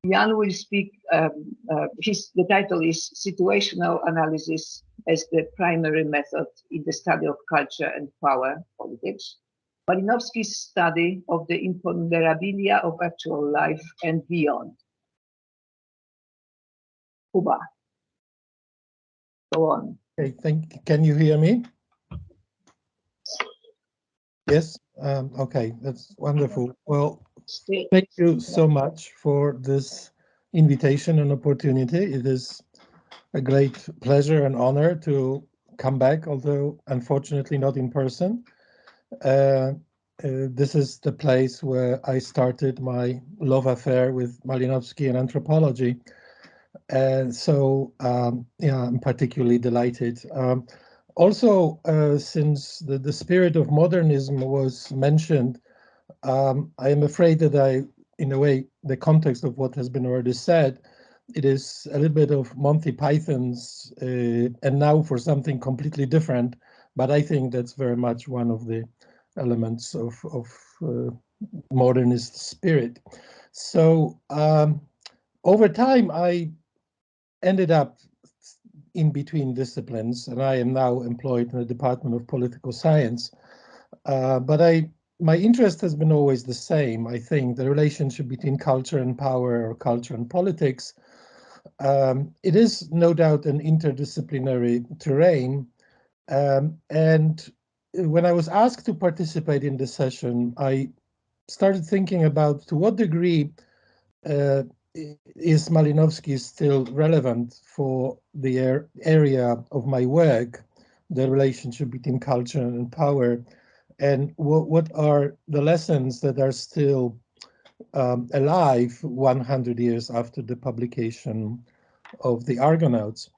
Jan will speak, the title is Situational Analysis as the Primary Method in the Study of Culture and Power Politics. Malinowski's study of the imponderabilia of actual life and beyond. Kuba, go on. Okay, can you hear me? Yes, okay, that's wonderful. Well, thank you so much for this invitation and opportunity. It is a great pleasure and honor to come back, although unfortunately not in person. This is the place where I started my love affair with Malinowski and anthropology. And so, yeah, I'm particularly delighted. Also, since the spirit of modernism was mentioned, I am afraid that in a way, the context of what has been already said, it is a little bit of Monty Python's, and now for something completely different. But I think that's very much one of the elements of modernist spirit. So over time, I ended up in between disciplines, and I am now employed in the Department of Political Science. But my interest has been always the same. I think the relationship between culture and power, or culture and politics, it is no doubt an interdisciplinary terrain. And when I was asked to participate in this session, I started thinking about to what degree is Malinowski still relevant for the area of my work, the relationship between culture and power, and what are the lessons that are still alive 100 years after the publication of the Argonauts.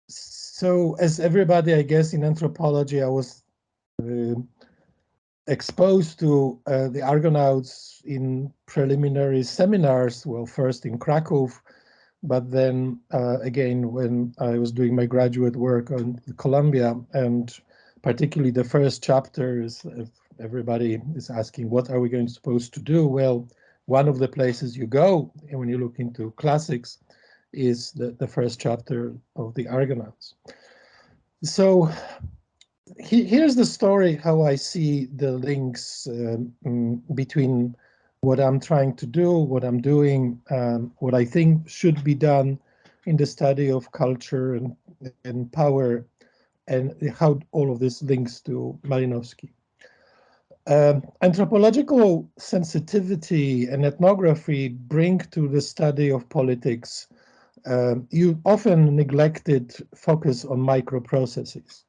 So as everybody, I guess, in anthropology, I was exposed to the Argonauts in preliminary seminars, well, first in Krakow, but then again when I was doing my graduate work on Columbia, and particularly the first chapter is, everybody is asking, what are we supposed to do? Well, one of the places you go when you look into classics is the first chapter of the Argonauts. So here's the story, how I see the links between what I'm trying to do, what I'm doing, what I think should be done in the study of culture and power, and how all of this links to Malinowski. Anthropological sensitivity and ethnography bring to the study of politics you often neglected focus on microprocesses.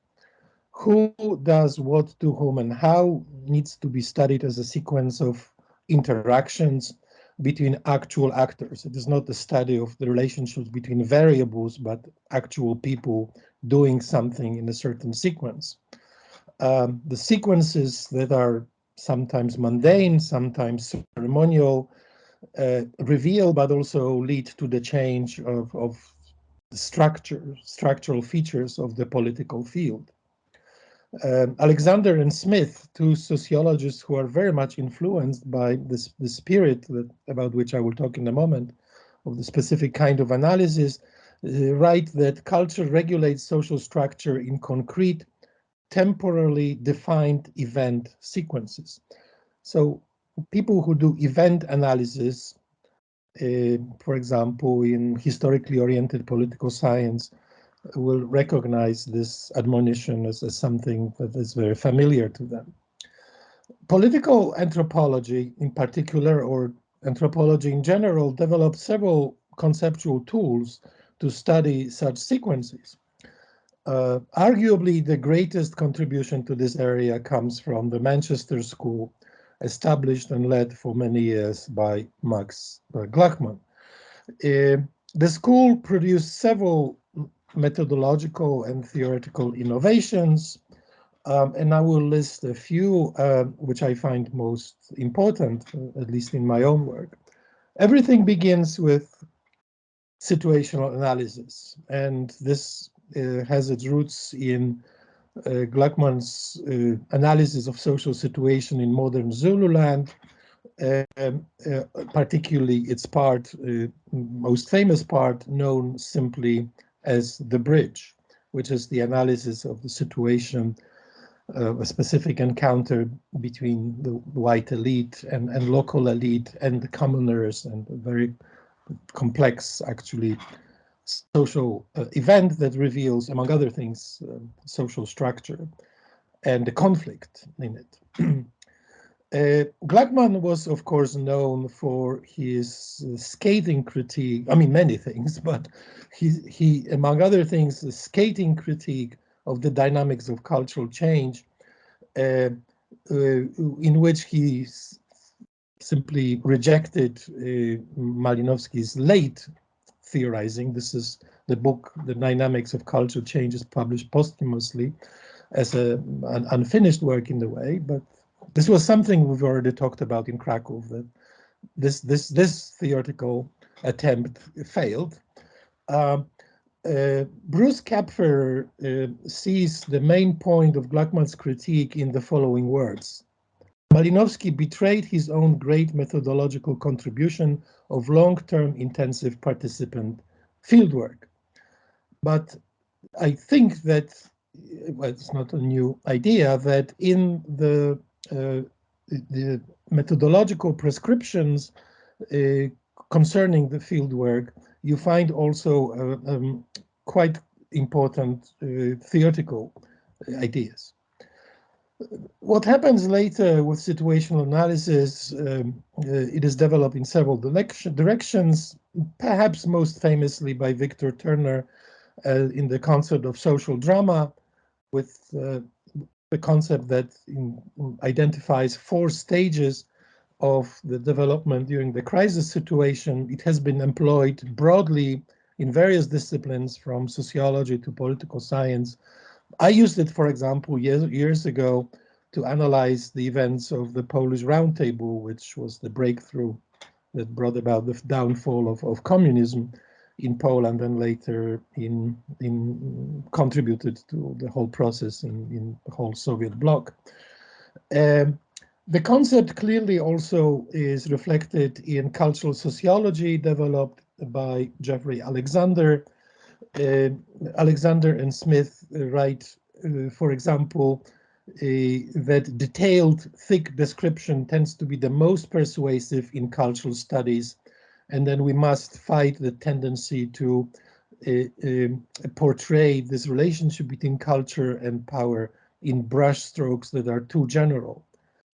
Who does what to whom and how needs to be studied as a sequence of interactions between actual actors. It is not the study of the relationships between variables, but actual people doing something in a certain sequence. The sequences that are sometimes mundane, sometimes ceremonial, reveal but also lead to the change of the structural features of the political field. Alexander and Smith, two sociologists who are very much influenced by the spirit about which I will talk in a moment, of the specific kind of analysis, write that culture regulates social structure in concrete, temporally defined event sequences. So people who do event analysis, for example, in historically oriented political science, will recognize this admonition as something that is very familiar to them. Political anthropology in particular, or anthropology in general, developed several conceptual tools to study such sequences. Arguably, the greatest contribution to this area comes from the Manchester School, established and led for many years by Max Gluckman. The school produced several methodological and theoretical innovations, and I will list a few which I find most important, at least in my own work. Everything begins with situational analysis, and this has its roots in Gluckman's analysis of social situation in modern Zululand, particularly its part, most famous part, known simply as the bridge, which is the analysis of the situation, a specific encounter between the white elite and local elite and the commoners, and a very complex, actually, social event that reveals, among other things, social structure and the conflict in it. Gluckman was, of course, known for his scathing critique. I mean, many things, but he, among other things, the scathing critique of the dynamics of cultural change, in which he simply rejected Malinowski's late theorizing. This is the book, The Dynamics of Cultural Change, is published posthumously as an unfinished work in a way, but this was something we've already talked about in Krakow, that this theoretical attempt failed. Bruce Kapfer sees the main point of Gluckman's critique in the following words. Malinowski betrayed his own great methodological contribution of long-term intensive participant fieldwork. But I think that, well, it's not a new idea, that in the methodological prescriptions concerning the fieldwork, you find also quite important theoretical ideas. What happens later with situational analysis, it is developed in several directions, perhaps most famously by Victor Turner in the concept of social drama, with the concept that identifies 4 stages of the development during the crisis situation. It has been employed broadly in various disciplines, from sociology to political science. I used it, for example, years ago to analyze the events of the Polish Roundtable, which was the breakthrough that brought about the downfall of communism in Poland, and later contributed to the whole process in the whole Soviet bloc. The concept clearly also is reflected in cultural sociology developed by Jeffrey Alexander. Alexander and Smith write, for example, that detailed, thick description tends to be the most persuasive in cultural studies, and then we must fight the tendency to portray this relationship between culture and power in brush strokes that are too general.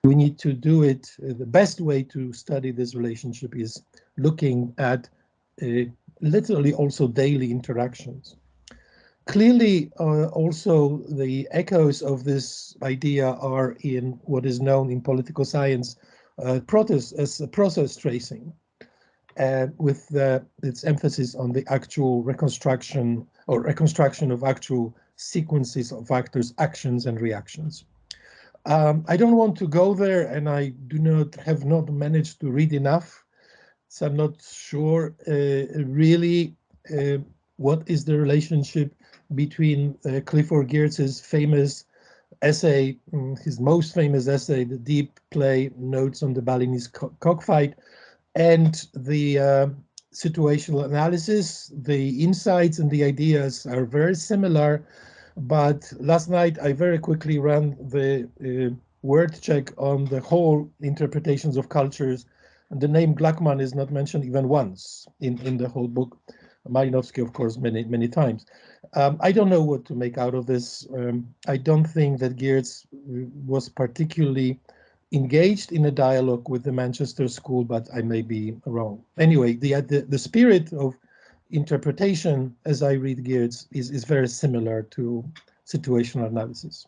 We need to do it. The best way to study this relationship is looking at literally also daily interactions. Clearly, also the echoes of this idea are in what is known in political science as process tracing, with its emphasis on the actual reconstruction of actual sequences of actors' actions and reactions. I don't want to go there, and I have not managed to read enough, so I'm not sure really what is the relationship between Clifford Geertz's famous essay, his most famous essay, The Deep Play Notes on the Balinese Cockfight, and the situational analysis. The insights and the ideas are very similar, but last night I very quickly ran the word check on the whole interpretations of cultures, and the name Gluckman is not mentioned even once in the whole book. Malinowski, of course, many times. I don't know what to make out of this. I don't think that Geertz was particularly engaged in a dialogue with the Manchester School, but I may be wrong. Anyway, the spirit of interpretation, as I read Geertz, is very similar to situational analysis.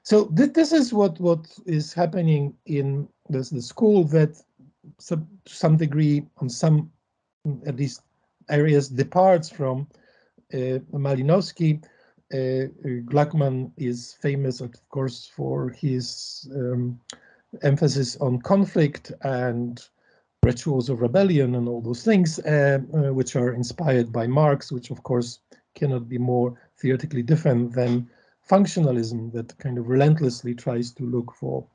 So this is what is happening in the school, that to some degree, on some at least areas, departs from Malinowski. Gluckman is famous, of course, for his emphasis on conflict and rituals of rebellion and all those things, which are inspired by Marx, which of course cannot be more theoretically different than functionalism, that kind of relentlessly tries to look for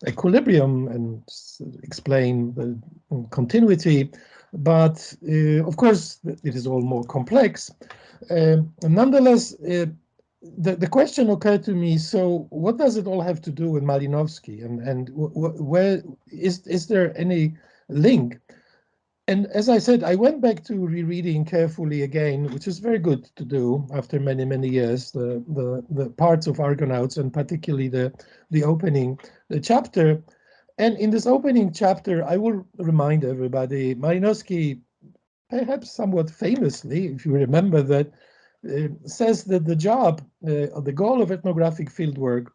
equilibrium and explain the continuity. But of course, it is all more complex. Nonetheless, the question occurred to me, so what does it all have to do with Malinowski, and where is there any link? And as I said, I went back to rereading carefully again, which is very good to do after many, many years, the parts of Argonauts, and particularly the opening chapter. And in this opening chapter, I will remind everybody, Malinowski, perhaps somewhat famously, if you remember that, says that the job, the goal of ethnographic fieldwork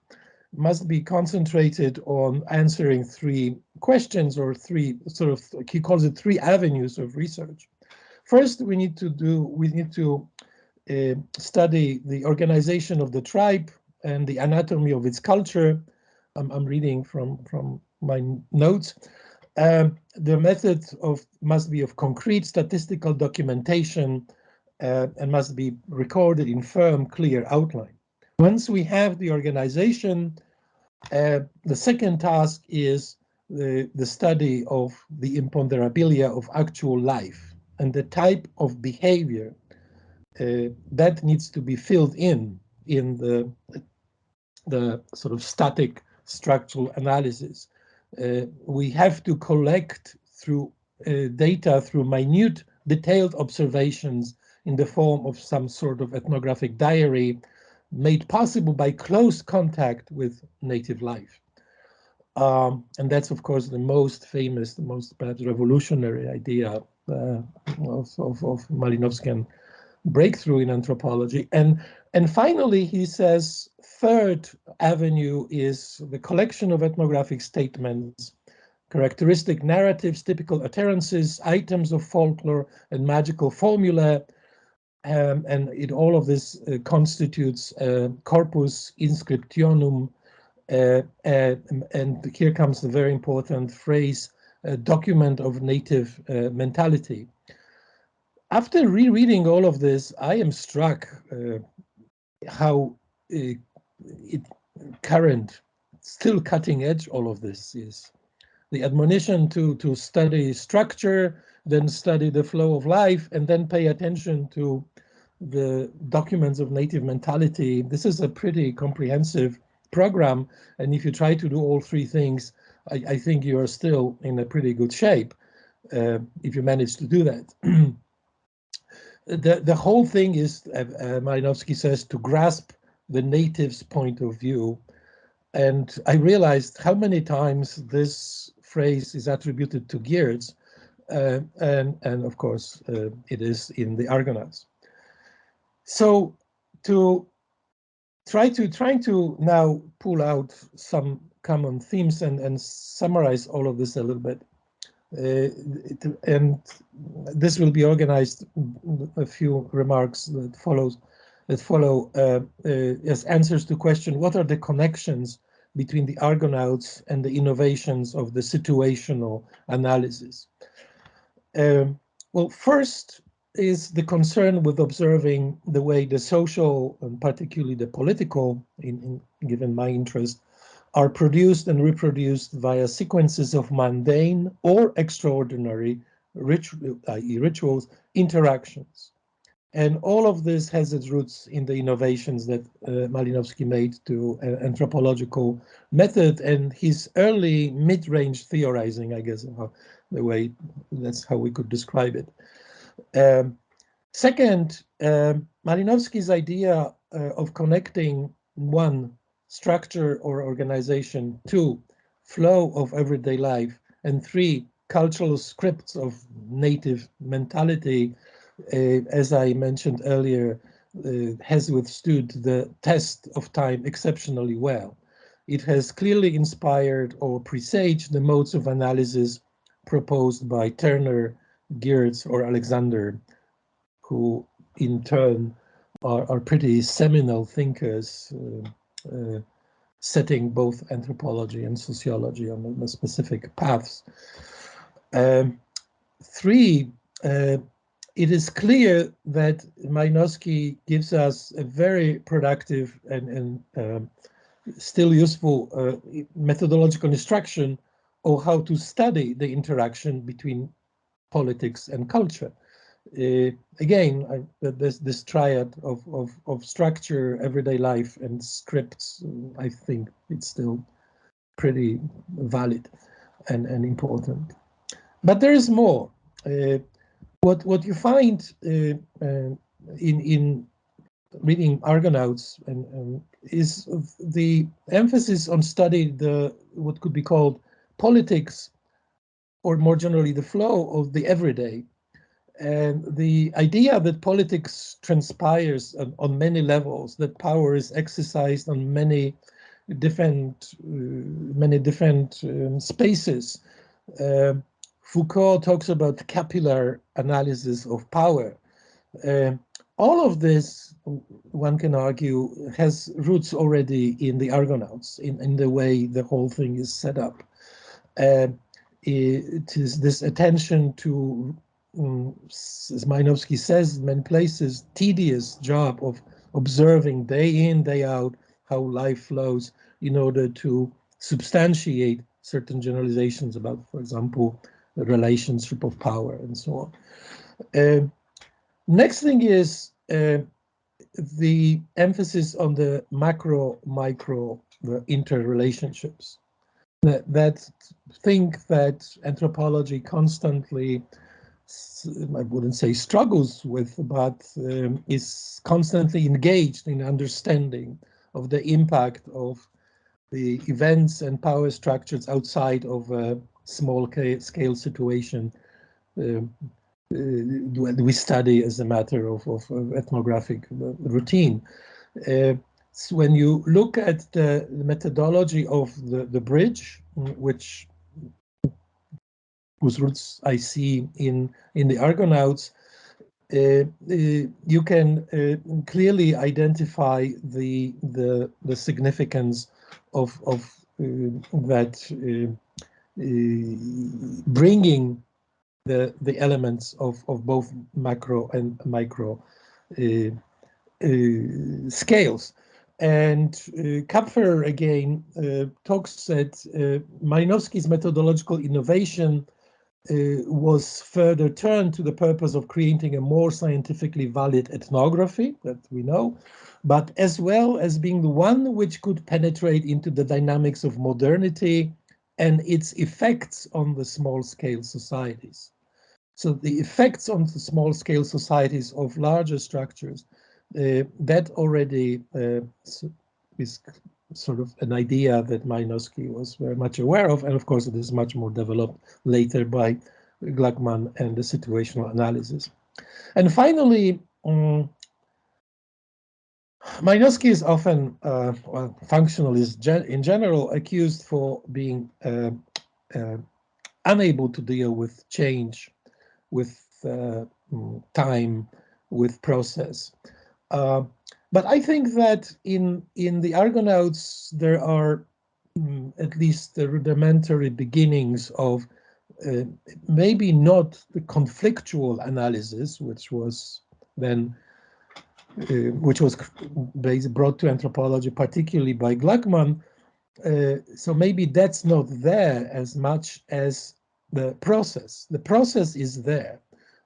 must be concentrated on answering three questions, or three sort of, he calls it three avenues of research. First, we need to study the organization of the tribe and the anatomy of its culture. I'm reading from my notes. The method must be of concrete statistical documentation and must be recorded in firm, clear outline. Once we have the organization, the second task is the study of the imponderabilia of actual life and the type of behavior that needs to be filled in the sort of static structural analysis. We have to collect through data, through minute, detailed observations in the form of some sort of ethnographic diary, made possible by close contact with native life. And that's, of course, the most famous, the most perhaps revolutionary idea of Malinowskian breakthrough in anthropology. And finally, he says, third avenue is the collection of ethnographic statements, characteristic narratives, typical utterances, items of folklore, and magical formulae. And all of this constitutes corpus inscriptionum. And here comes the very important phrase, document of native mentality. After rereading all of this, I am struck how current, still cutting edge all of this is. The admonition to study structure, then study the flow of life, and then pay attention to the documents of native mentality. This is a pretty comprehensive program, and if you try to do all three things, I think you are still in a pretty good shape if you manage to do that. The whole thing is, Malinowski says, to grasp the native's point of view. And I realized how many times this phrase is attributed to Geertz, and of course it is in the Argonauts. So trying to now pull out some common themes and summarize all of this a little bit. And this will be organized a few remarks that follow as answers to question, what are the connections between the Argonauts and the innovations of the situational analysis? Well, first is the concern with observing the way the social and particularly the political, given my interest, are produced and reproduced via sequences of mundane or extraordinary rituals, interactions. And all of this has its roots in the innovations that Malinowski made to anthropological method and his early mid-range theorizing, I guess, that's how we could describe it. Second, Malinowski's idea of connecting one, structure or organization, two, flow of everyday life, and three, cultural scripts of native mentality, as I mentioned earlier, has withstood the test of time exceptionally well. It has clearly inspired or presaged the modes of analysis proposed by Turner, Geertz, or Alexander, who in turn are pretty seminal thinkers, setting both anthropology and sociology on the specific paths. Three, it is clear that Malinowski gives us a very productive and still useful methodological instruction of how to study the interaction between politics and culture. Again, this triad of structure, everyday life, and scripts, I think it's still pretty valid and important. But there is more. What you find in reading Argonauts is the emphasis on study the what could be called politics, or more generally the flow of the everyday, and the idea that politics transpires on many levels, that power is exercised on many different spaces. Foucault talks about capillary analysis of power. All of this, one can argue, has roots already in the Argonauts, in the way the whole thing is set up. It is this attention to, as Malinowski says in many places, tedious job of observing day in, day out how life flows in order to substantiate certain generalizations about, for example, the relationship of power and so on. Next thing is the emphasis on the macro-micro interrelationships. That think that anthropology constantly, I wouldn't say struggles with, but is constantly engaged in understanding of the impact of the events and power structures outside of a small scale situation we study as a matter of ethnographic routine. So when you look at the methodology of the bridge, whose roots I see in the Argonauts, you can clearly identify the significance of that bringing the elements of both macro and micro scales. And Kuper again talks that Malinowski's methodological innovation was further turned to the purpose of creating a more scientifically valid ethnography that we know, but as well as being the one which could penetrate into the dynamics of modernity and its effects on the small-scale societies. So the effects on the small-scale societies of larger structures, that already is sort of an idea that Malinowski was very much aware of, and of course it is much more developed later by Gluckman and the situational analysis. And finally, Malinowski is often, well, functionalists in general, accused for being unable to deal with change, with time, with process. But I think that in the Argonauts, there are at least the rudimentary beginnings of maybe not the conflictual analysis, which was then brought to anthropology, particularly by Gluckman. So maybe that's not there as much as the process. The process is there.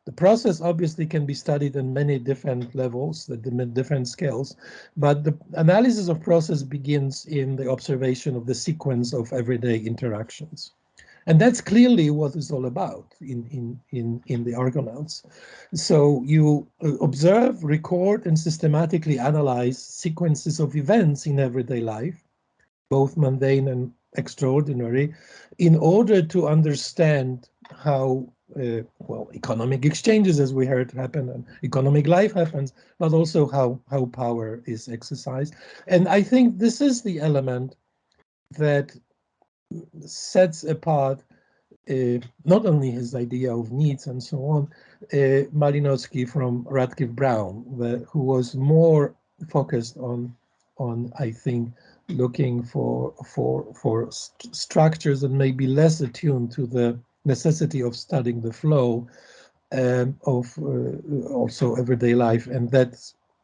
The process obviously can be studied on many different levels, the different scales, but the analysis of process begins in the observation of the sequence of everyday interactions. And that's clearly what it's all about in the Argonauts. So you observe, record, and systematically analyze sequences of events in everyday life, both mundane and extraordinary, in order to understand how well, economic exchanges, as we heard, happen, and economic life happens, but also how power is exercised. And I think this is the element that sets apart not only his idea of needs and so on, Malinowski from Radcliffe Brown, who was more focused on I think looking for structures and maybe less attuned to the necessity of studying the flow of also everyday life, and that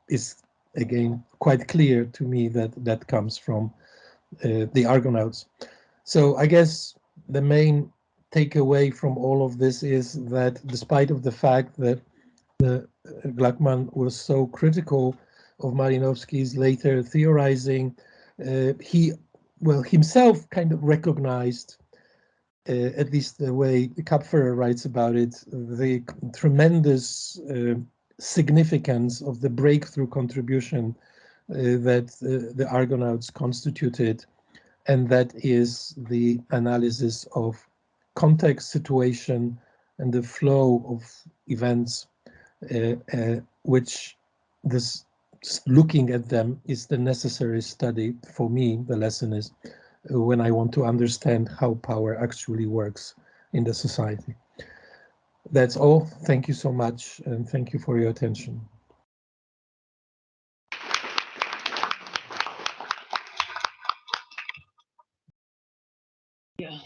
is again quite clear to me that comes from the Argonauts. So I guess the main takeaway from all of this is that despite of the fact that Gluckman was so critical of Malinowski's later theorizing, he himself kind of recognized, at least the way Kupfer writes about it, the tremendous significance of the breakthrough contribution that the Argonauts constituted, and that is the analysis of context, situation, and the flow of events, which this looking at them is the necessary study for me. The lesson is when I want to understand how power actually works in the society. That's all. Thank you so much, and thank you for your attention. Yeah,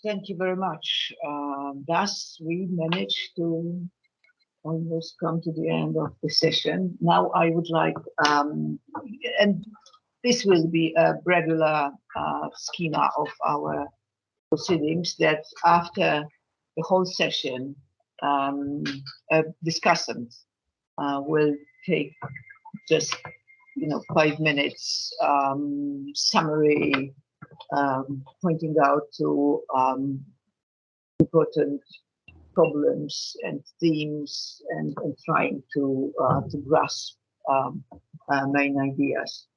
thank you very much. Thus, we managed to almost come to the end of the session. Now, I would like, and this will be a regular schema of our proceedings, that after the whole session, a discussant will take just 5 minutes summary, pointing out to important problems and themes, and trying to grasp main ideas.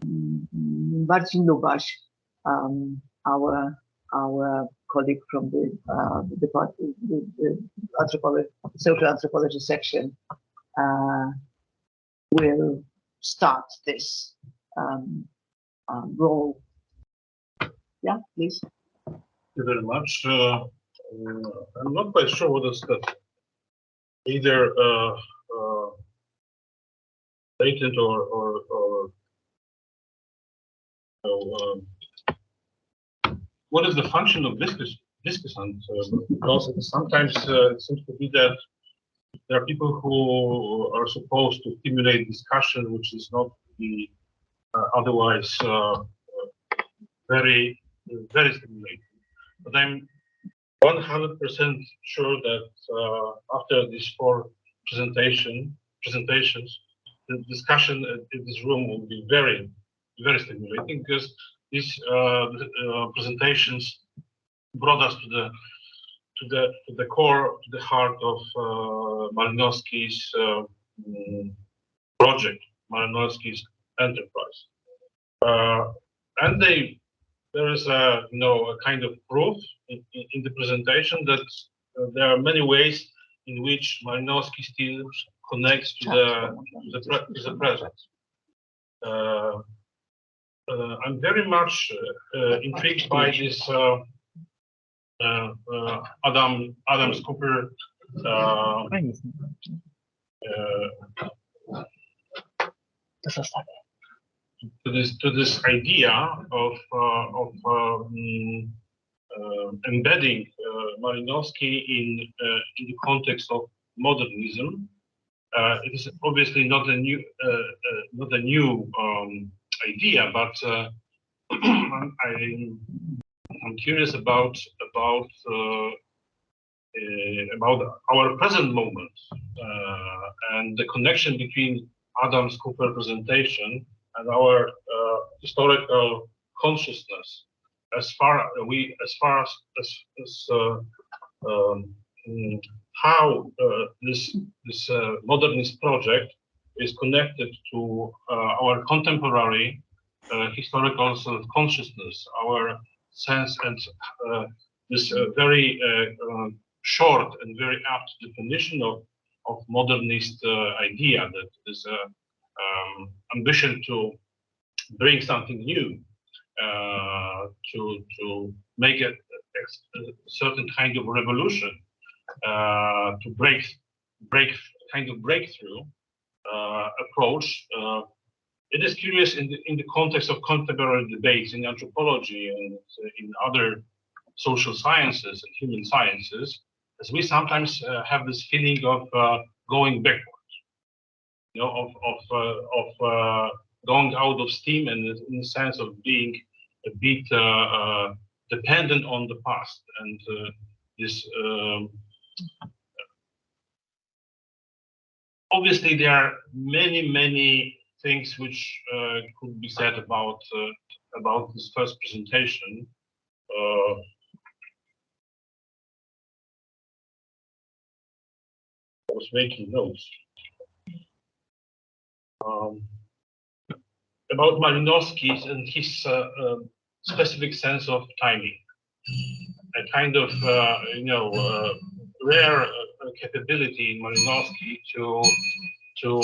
Marcin Lubaś, our colleague from the department, the anthropology, social anthropology section, will start this role. Yeah, please. Thank you very much. I'm not quite sure what is that, either latent or what is the function of discussant? Because sometimes it seems to be that there are people who are supposed to stimulate discussion, which is not the otherwise very stimulating. But I'm 100% sure that after these 4 presentations, the discussion in this room will be very stimulating, because these presentations brought us to the core, to the heart of Malinowski's project, Malinowski's enterprise, and there is a kind of proof in the presentation that there are many ways in which Malinowski still connects to the present. I'm very much intrigued by this Adam's Kuper to this idea of embedding Malinowski in the context of modernism. It is obviously not a new idea, but I'm curious about our present moment and the connection between Adam's Kuper presentation and our historical consciousness, as far as how this modernist project is connected to our contemporary historical sort of consciousness, our sense and this very short and very apt definition of modernist idea, that is ambition to bring something new, to make a certain kind of revolution, to break kind of breakthrough approach. It is curious in the context of contemporary debates in anthropology and in other social sciences and human sciences, as we sometimes have this feeling of going backwards, you know, of going out of steam, and in the sense of being a bit dependent on the past, and this. Obviously, there are many things which could be said about this first presentation. I was making notes about Malinowski's and his specific sense of timing, a kind of rare capability in Malinowski to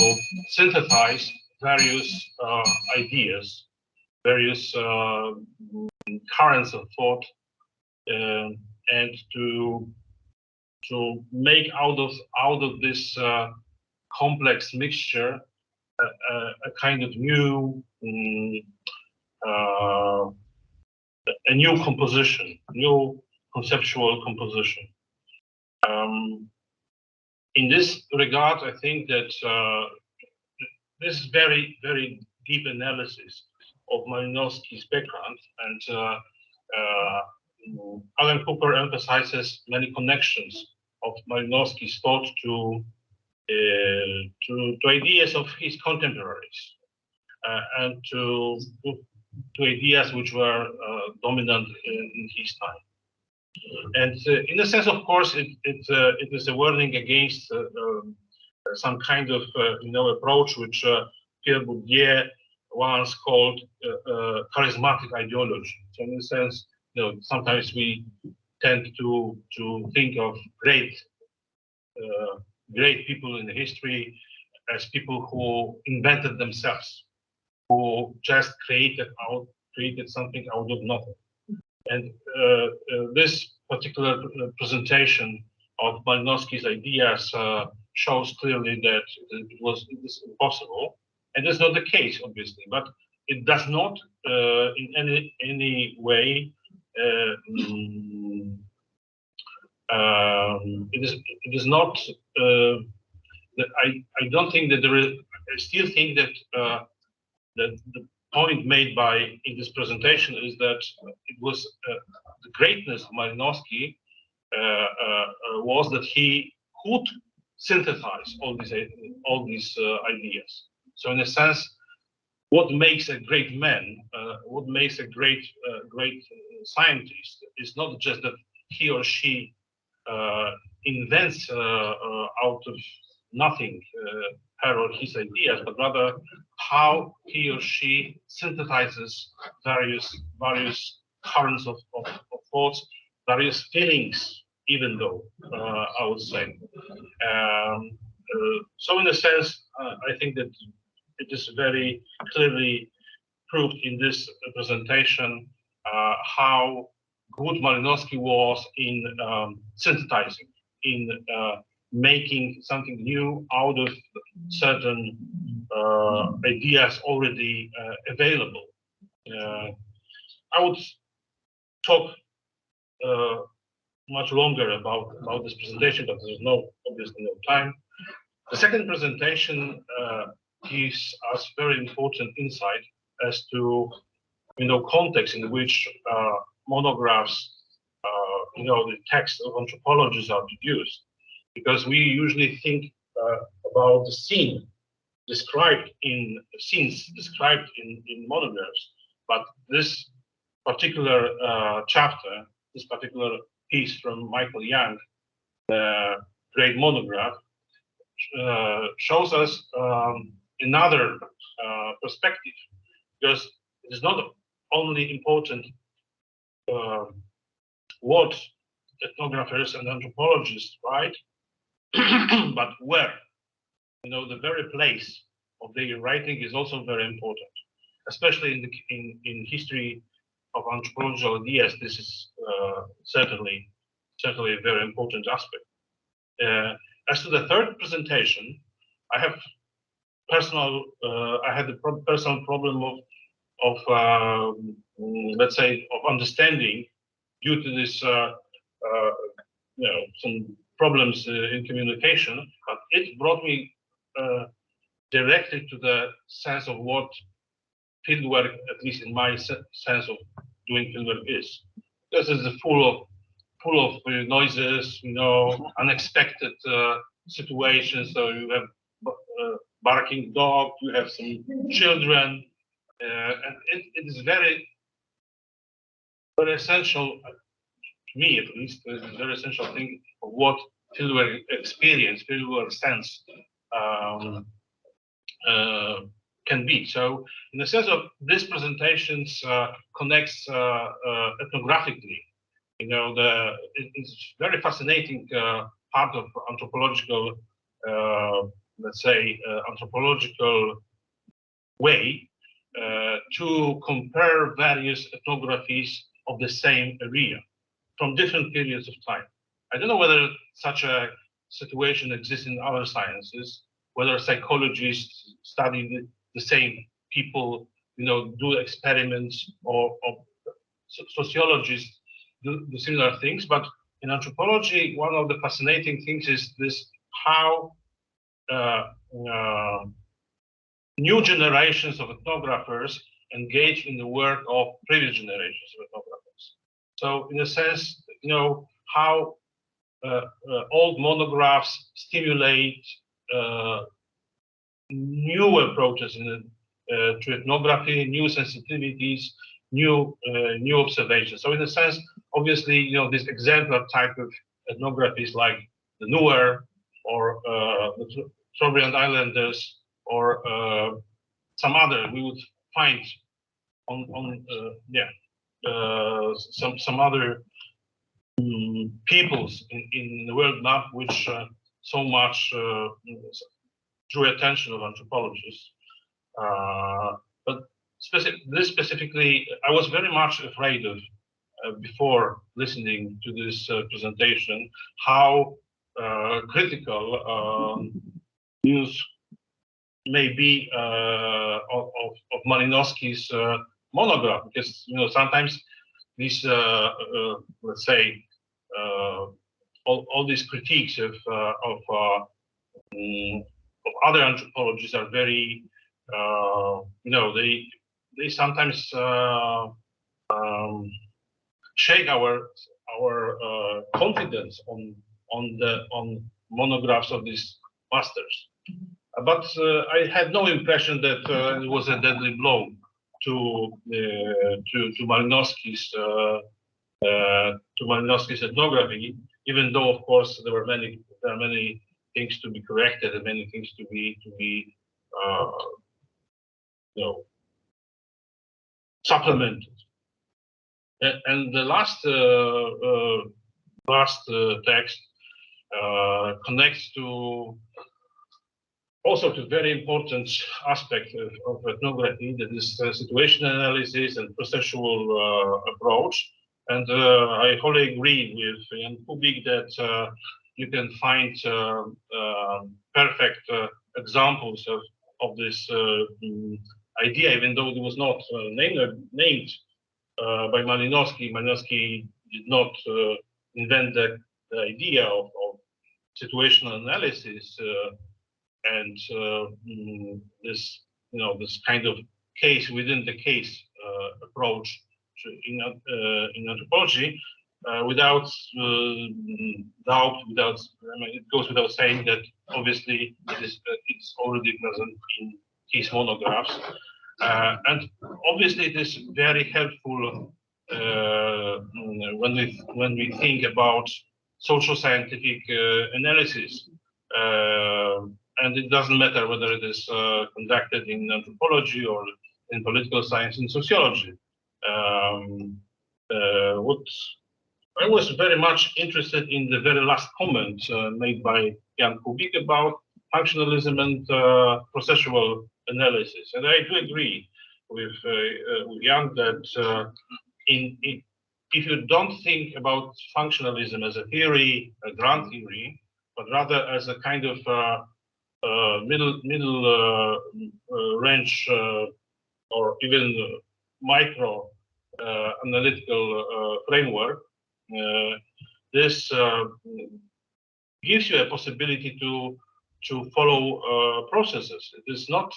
synthesize various ideas, various currents of thought, and to make out of this complex mixture a kind of new a new composition, new conceptual composition. In this regard, I think that this very deep analysis of Malinowski's background, and Alan Kuper emphasizes many connections of Malinowski's thought to ideas of his contemporaries, and to ideas which were dominant in his time. And in a sense, of course, it is a warning against some kind of approach which Pierre Bourdieu once called charismatic ideology. So in a sense, sometimes we tend to think of great people in history as people who invented themselves, who just created something out of nothing. And this particular presentation of Malinowski's ideas shows clearly that it is impossible, and that's not the case, obviously. But it does not, in any way, it is not. I don't think that there is. I still think that that the point made in this presentation is that it was the greatness of Malinowski was that he could synthesize all these ideas. So in a sense, what makes a great man, what makes a great scientist, is not just that he or she invents out of nothing her or his ideas, but rather how he or she synthesizes various currents of thoughts, various feelings, even though I would say. So in a sense, I think that it is very clearly proved in this presentation how good Malinowski was in synthesizing, in making something new out of certain ideas already available. I would talk much longer about this presentation, but there's obviously no time. The second presentation gives us very important insight as to context in which monographs, the texts of anthropologists are produced, because we usually think about the scenes described in monographs, but this particular chapter, this particular piece from Michael Young, the great monograph, shows us another perspective, because it is not only important what ethnographers and anthropologists write, but where. You know, the very place of their writing is also very important, especially in history of anthropological ideas. This is certainly a very important aspect. As to the third presentation, I have I had a personal problem of let's say of understanding due to this you know, some problems in communication, but it brought me directly to the sense of what fieldwork, at least in my sense of doing fieldwork, is. This is full of noises, you know, unexpected situations. So you have barking dog, you have some children, and it is very essential, to me at least, it's a very essential thing of what fieldwork experience, fieldwork sense can be. So in the sense of these presentations connects ethnographically, you know, it's very fascinating part of anthropological, let's say, anthropological way to compare various ethnographies of the same area from different periods of time. I don't know whether such a situation exists in other sciences, whether psychologists study the same people, you know, do experiments, or sociologists do similar things. But in anthropology, one of the fascinating things is this: how new generations of ethnographers engage in the work of previous generations of ethnographers. So, in a sense, you know, how old monographs stimulate new approaches to ethnography, new sensitivities, new observations. So, in a sense, obviously, you know, this exemplar type of ethnographies like the Newer or the Trobriand Islanders or some other, we would find on some other peoples in the world map, which so much drew attention of anthropologists. But this specifically, I was very much afraid of before listening to this presentation, how critical news may be of Malinowski's monograph, because, you know, sometimes these let's say all these critiques of other anthropologists are very you know, they sometimes shake our confidence on monographs of these masters. But I had no impression that it was a deadly blow to Malinowski's ethnography, even though, of course, there are many things to be corrected and many things to be you know, supplemented. And the last text connects to also to very important aspect of ethnography, that is situational analysis and processual approach. And I wholly agree with Jan Kubik that you can find perfect examples of this idea, even though it was not named by Malinowski. Malinowski did not invent the idea of situational analysis and this, you know, this kind of case within the case approach in anthropology. Without doubt, I mean, it goes without saying that obviously it's already present in his monographs, and obviously it is very helpful when we think about social scientific analysis, and it doesn't matter whether it is conducted in anthropology or in political science and sociology. I was very much interested in the very last comment made by Jan Kubik about functionalism and processual analysis. And I do agree with Jan that if you don't think about functionalism as a theory, a grand theory, but rather as a kind of middle range or even micro analytical framework, this gives you a possibility to follow processes. It is not,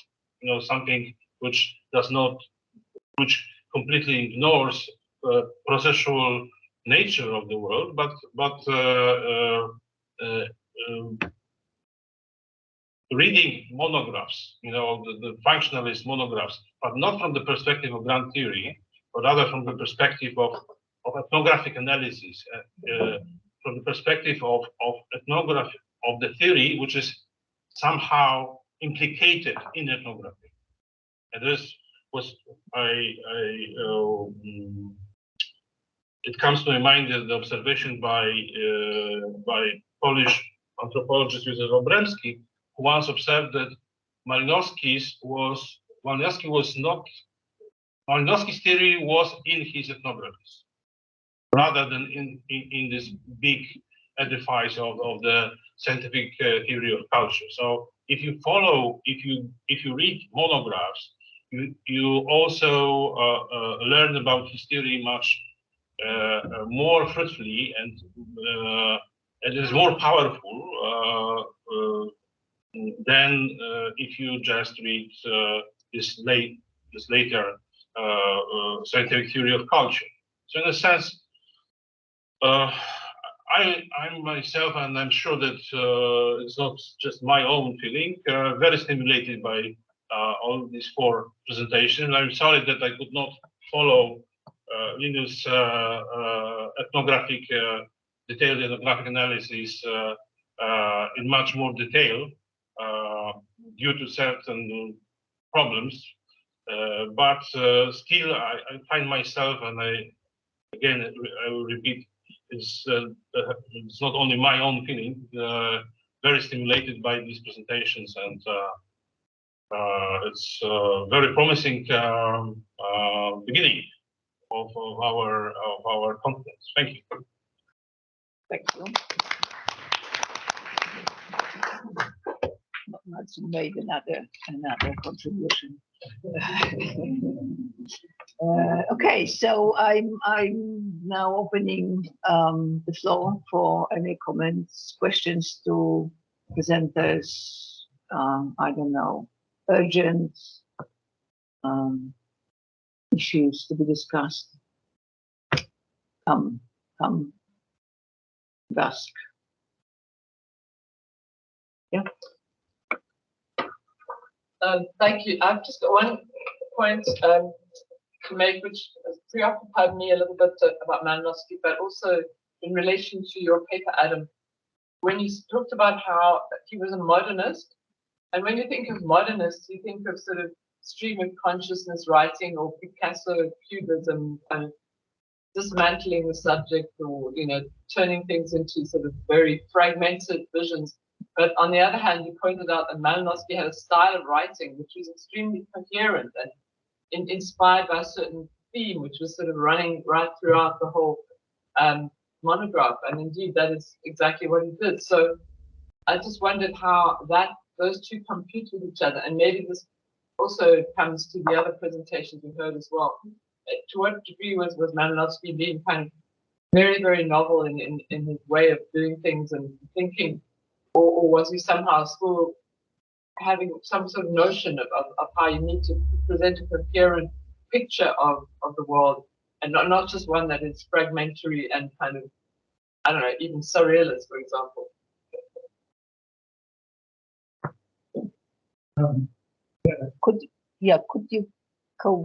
something which completely ignores processual nature of the world, but reading monographs, the functionalist monographs, but not from the perspective of grand theory, but rather from the perspective of ethnographic analysis, from the perspective of ethnography, of the theory which is somehow implicated in ethnography. And this was, it comes to my mind the observation by Polish anthropologist Józef Obremski, who once observed that Malinowski's theory was in his ethnographies, rather than in this big edifice of the scientific theory of culture. So if you read monographs, you also learn about his theory much more fruitfully, and it is more powerful than if you just read this later scientific theory of culture. So in a sense, I myself, and I'm sure that it's not just my own feeling, very stimulated by all these four presentations. I'm sorry that I could not follow Linus' detailed ethnographic analysis in much more detail due to certain problems. But still, I find myself, and I will repeat, it's not only my own feeling, very stimulated by these presentations, and it's a very promising beginning of our conference. Thank you. Thank you. Marcin made another contribution. Okay, so I'm now opening the floor for any comments, questions to presenters. I don't know, urgent issues to be discussed. Come, ask. Yeah. Thank you. I've just got one point to make, which has preoccupied me a little bit about Malinowski, but also in relation to your paper, Adam, when you talked about how he was a modernist. And when you think of modernists, you think of sort of stream of consciousness writing, or Picasso cubism, and dismantling the subject, or turning things into sort of very fragmented visions. But on the other hand, you pointed out that Malinowski had a style of writing which was extremely coherent and inspired by a certain theme, which was sort of running right throughout the whole monograph. And indeed, that is exactly what he did. So I just wondered how those two compete with each other, and maybe this also comes to the other presentations we heard as well. To what degree was Malinowski being kind of very, very novel in his way of doing things and thinking, or was he somehow still having some sort of notion of how you need to present a coherent picture of the world, and not just one that is fragmentary and kind of, I don't know, even surrealist, for example? Could you go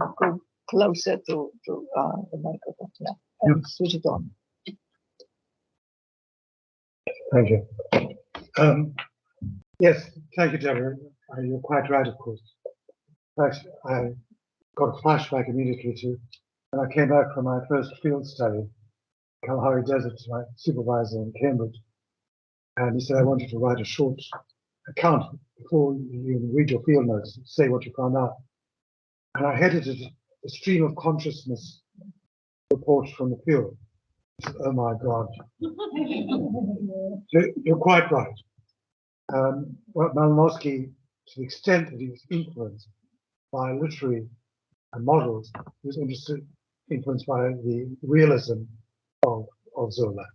closer to the microphone? Yeah, and switch it on. Thank you. Yes, thank you, Deborah. You're quite right, of course. In fact, I got a flashback immediately to when I came back from my first field study Kalahari Desert to my supervisor in Cambridge. And he said, I wanted to write a short account before you read your field notes, say what you found out. And I headed it a stream of consciousness report from the field. I said, oh my God. You're quite right. Well, Malinowski, to the extent that he was influenced by literary models, he was influenced by the realism of Zola,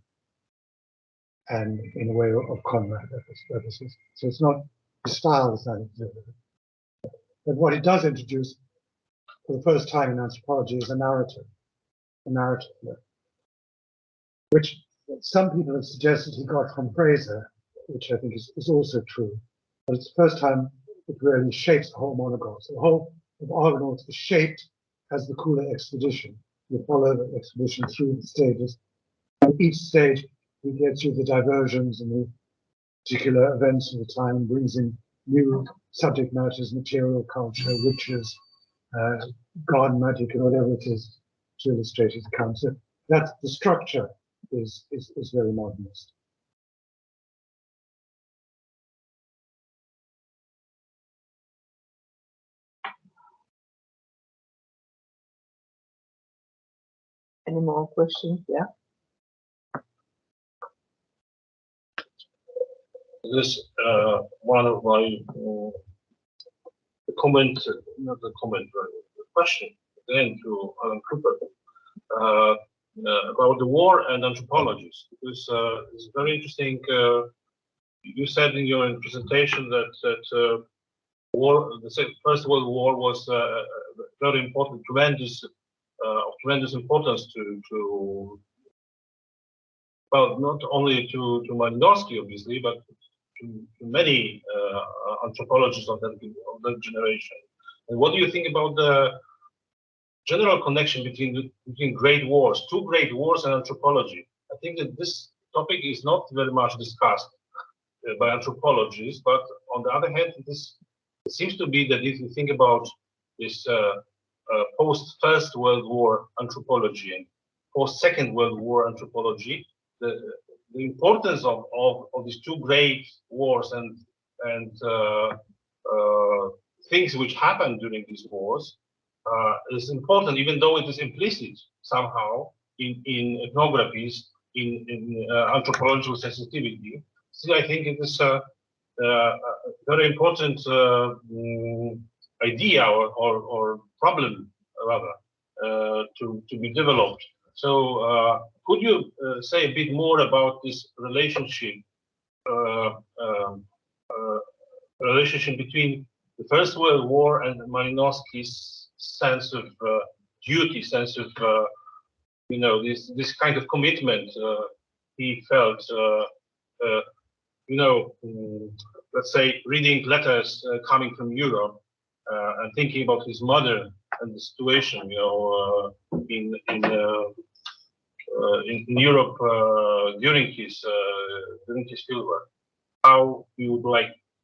and in a way of Conrad. So it's not his style is not exhibited. But what he does introduce for the first time in anthropology is a narrative which some people have suggested he got from Fraser, which I think is also true. But it's the first time it really shapes the whole monogon. So the whole of Argonauts is shaped as the Kula expedition. You follow the expedition through the stages. At each stage, he gets you the diversions and the particular events of the time, brings in new subject matters, material culture, witches, garden magic, and whatever it is to illustrate his account. So that's the structure is very modernist. Any more questions? Yeah. This one of my comment, not a comment, but a question again to Alan Kuper about the war and anthropologists. Because it's very interesting. You said in your presentation that war, the First World War was very important, tremendous importance to well, not only to Malinowski, obviously, but to many anthropologists of that generation. And what do you think about the general connection between great wars, two great wars, and anthropology? I think that this topic is not very much discussed by anthropologists, but on the other hand, it seems to be that if you think about this post First World War anthropology and post Second World War anthropology, the importance of these two great wars and things which happened during these wars is important, even though it is implicit somehow in ethnographies, in anthropological sensitivity. Still, I think it is a very important idea or problem, rather, to be developed. So, could you say a bit more about this relationship between the First World War and Malinowski's sense of duty, sense of this kind of commitment he felt, let's say, reading letters coming from Europe and thinking about his mother and the situation, in Europe during his fieldwork. How you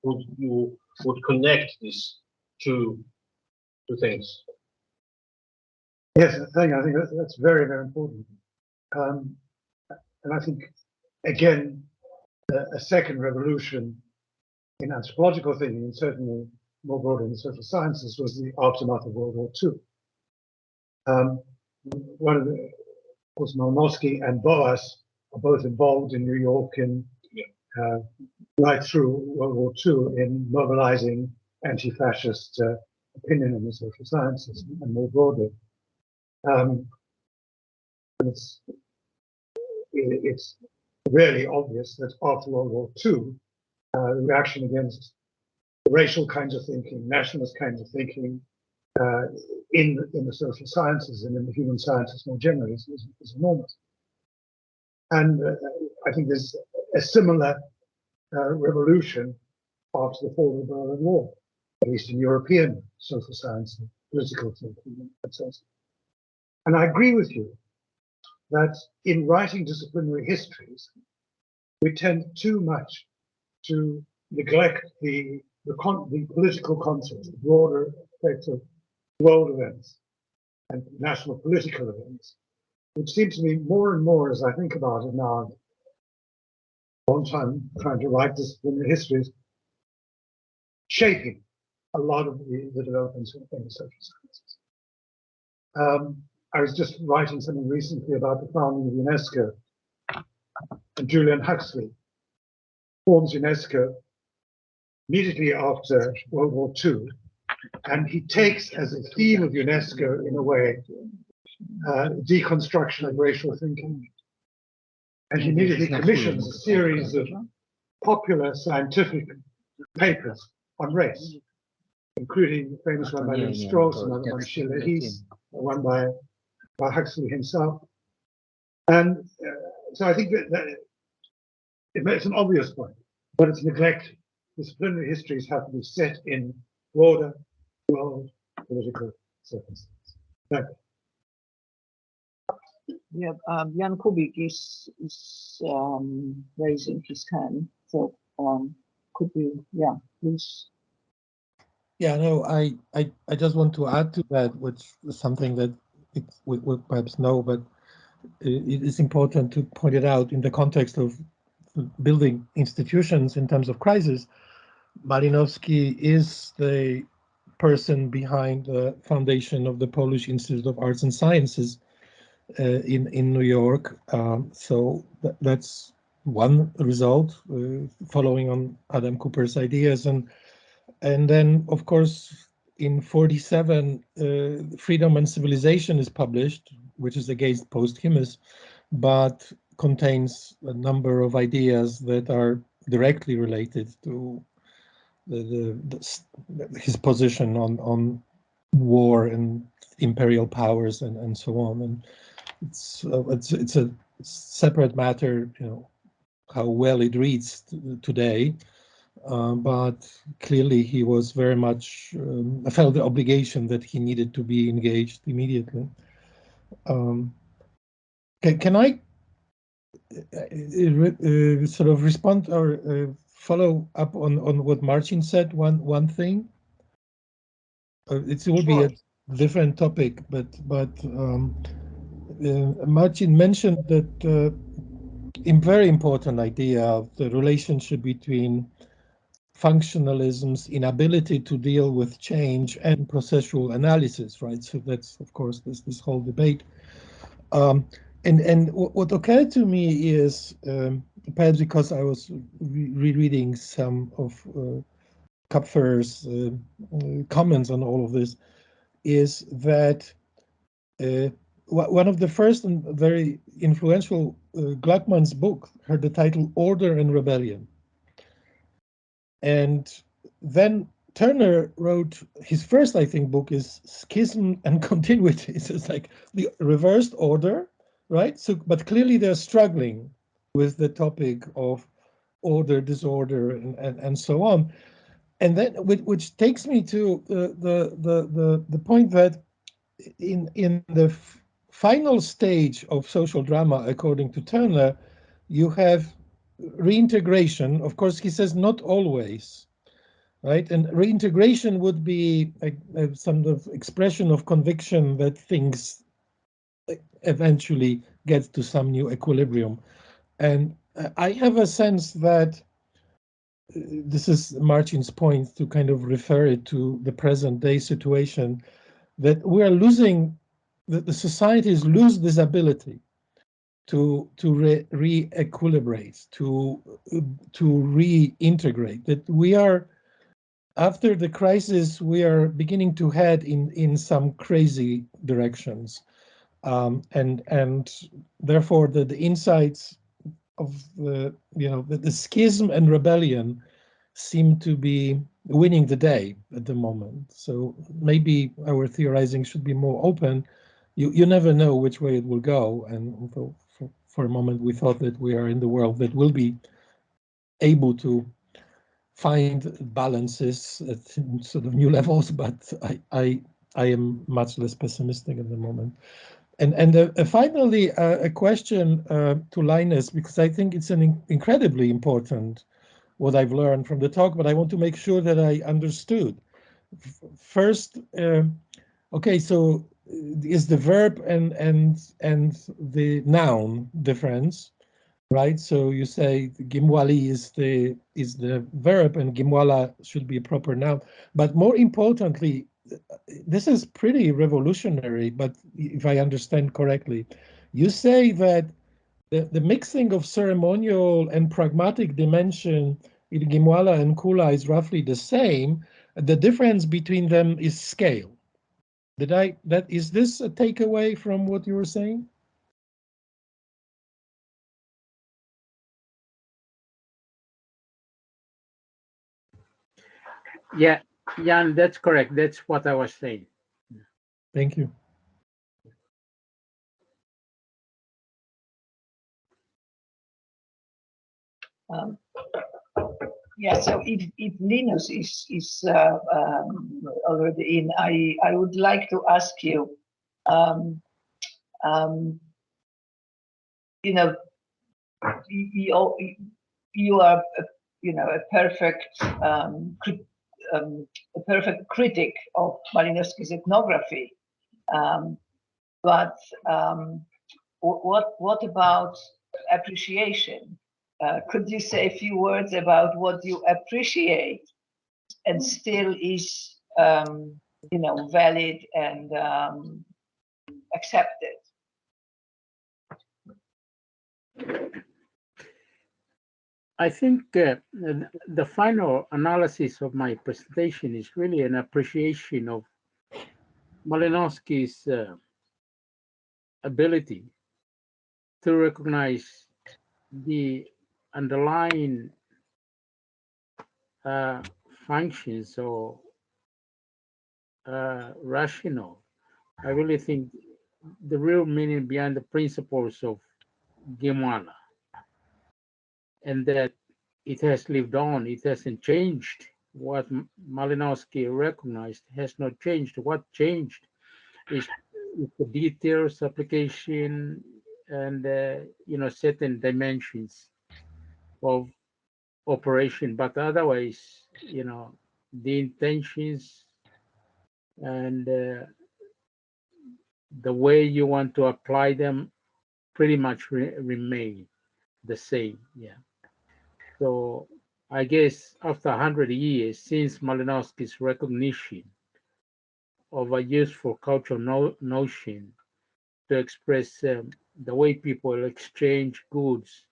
would connect these two things? Yes, I think that's very, very important. And I think, again, a second revolution in anthropological thinking, and certainly more broadly in the social sciences, was the aftermath of World War II. One of course, Malinowski and Boas are both involved in New York right through World War II in mobilizing anti-fascist opinion in the social sciences and more broadly. It's really obvious that after World War II, the reaction against racial kinds of thinking, nationalist kinds of thinking in the social sciences and in the human sciences more generally is enormous. And I think there's a similar revolution after the fall of the Berlin Wall, at least in European social science and political thinking, etc. And I agree with you that in writing disciplinary histories, we tend too much to neglect the political context, the broader effects of world events and national political events, which seems to me more and more as I think about it now, a long time trying to write disciplinary histories, shaping a lot of the developments in the social sciences. I was just writing something recently about the founding of UNESCO, and Julian Huxley forms UNESCO immediately after World War II, and he takes as a theme of UNESCO, in a way, deconstruction of racial thinking. And he immediately commissions a series of popular scientific papers on race, including the famous one by Lynn Strauss, another by Sheila Heath, one by Huxley himself. And so I think that it makes an obvious point, but it's neglected. Disciplinary histories have to be set in broader world political circumstances. Thank you. Yeah, Jan Kubik is raising his hand. So could you, yeah, please. Yeah, no, I just want to add to that, which is something that we perhaps know, but it is important to point it out in the context of building institutions in terms of crisis. Malinowski is the person behind the foundation of the Polish Institute of Arts and Sciences in New York. So that's one result, following on Adam Kuper's ideas. And then, of course, in 1947, Freedom and Civilization is published, which is against posthumous, but contains a number of ideas that are directly related to his position on war and imperial powers and so on. And it's a separate matter, you know, how well it reads today. But clearly he was very much felt the obligation that he needed to be engaged immediately. Can I sort of respond or follow up on what Marcin said? One thing. It will be a different topic, but Marcin mentioned that a very important idea of the relationship between functionalism's inability to deal with change and processual analysis, right? So that's, of course, this whole debate. And what occurred to me is, perhaps because I was rereading some of Kupfer's comments on all of this, is that one of the first and very influential Gluckman's book had the title Order and Rebellion. And then Turner wrote his first, I think, book is Schism and Continuity. It's like the reversed order, right? So, but clearly they're struggling with the topic of order, disorder, and so on. And then, which takes me to the point that in the final stage of social drama, according to Turner, you have reintegration. Of course, he says not always, right? And reintegration would be some of expression of conviction that things eventually get to some new equilibrium. And I have a sense that this is Marcin's point, to kind of refer it to the present day situation, that we are losing, that the societies lose this ability to re-equilibrate, to reintegrate, that we are, after the crisis, we are beginning to head in some crazy directions. And therefore the insights of the schism and rebellion seem to be winning the day at the moment. So maybe our theorizing should be more open. You never know which way it will go. And for a moment, we thought that we are in the world that will be able to find balances at sort of new levels, but I am much less pessimistic at the moment. And finally, a question to Linus, because I think it's an incredibly important what I've learned from the talk, but I want to make sure that I understood. First, okay, so is the verb and the noun difference, right? So you say Gimwali is the verb and Gimwala should be a proper noun. But more importantly, this is pretty revolutionary, but if I understand correctly, you say that the mixing of ceremonial and pragmatic dimension in Gimwala and kula is roughly the same. The difference between them is scale. Is this a takeaway from what you were saying? Yeah, Jan, that's correct. That's what I was saying. Thank you. Yeah, so if Linus is already in, I would like to ask you, you know, you are a perfect a perfect critic of Malinowski's ethnography, but what about appreciation? Could you say a few words about what you appreciate and still is valid and accepted? I think the final analysis of my presentation is really an appreciation of Malinowski's ability to recognize the underlying functions or rationale. I really think the real meaning behind the principles of Gimwala, and that it has lived on, it hasn't changed. What Malinowski recognized has not changed. What changed is the details, application, and certain dimensions of operation. But otherwise, the intentions and the way you want to apply them pretty much remain the same. Yeah. So I guess after 100 years since Malinowski's recognition of a useful cultural notion to express the way people exchange goods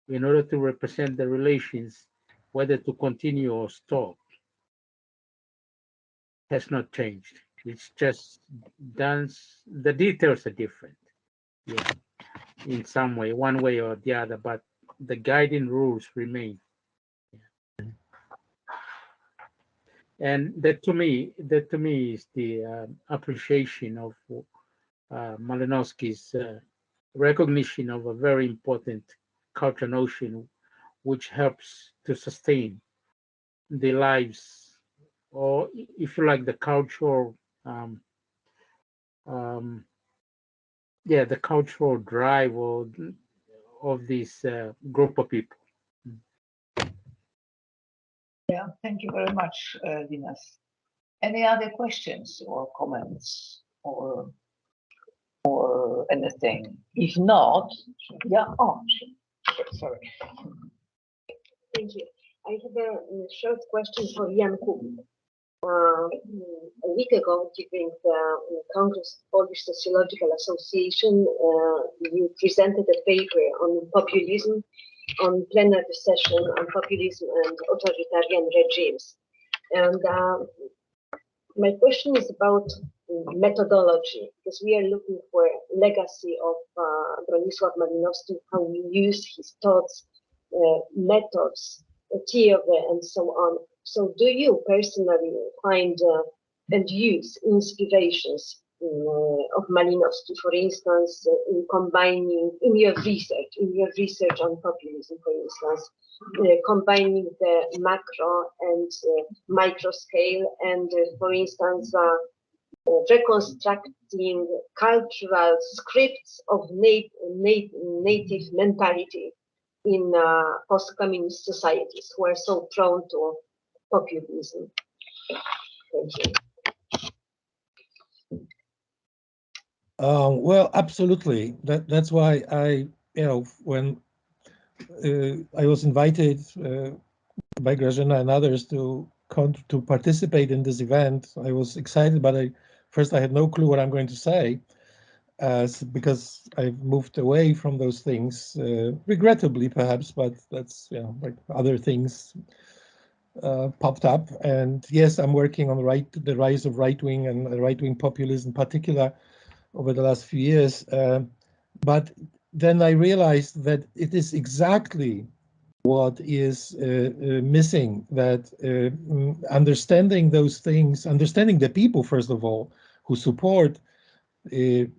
in order to represent the relations, whether to continue or stop, has not changed. It's just done. The details are different, yeah, in some way, one way or the other, but the guiding rules remain. And that to me is the appreciation of Malinowski's recognition of a very important cultural notion, which helps to sustain the lives, or if you like, the cultural, the cultural drive of this group of people. Yeah, thank you very much, Linus. Any other questions or comments or anything? If not, yeah. Oh, sorry. Thank you. I have a short question for Jan Kubik. A week ago, during the Congress of Polish Sociological Association, you presented a paper on populism, on plenary session on populism and authoritarian regimes. And my question is about methodology, because we are looking for legacy of Bronisław Malinowski, how we use his thoughts, methods, theory, and so on. So do you personally find and use inspirations of Malinowski, for instance, in combining, in your research on populism, for instance, combining the macro and micro scale, and for instance, reconstructing cultural scripts of native mentality in post-communist societies who are so prone to populism? Thank you. Well, absolutely. That's why when I was invited by Grażyna and others to participate in this event, I was excited, but first I had no clue what I'm going to say, because I've moved away from those things, regrettably perhaps, but that's, like other things popped up. And yes, I'm working on the rise of right-wing and right-wing populism in particular over the last few years. But then I realized that it is exactly what is missing, that understanding those things, understanding the people, first of all, who support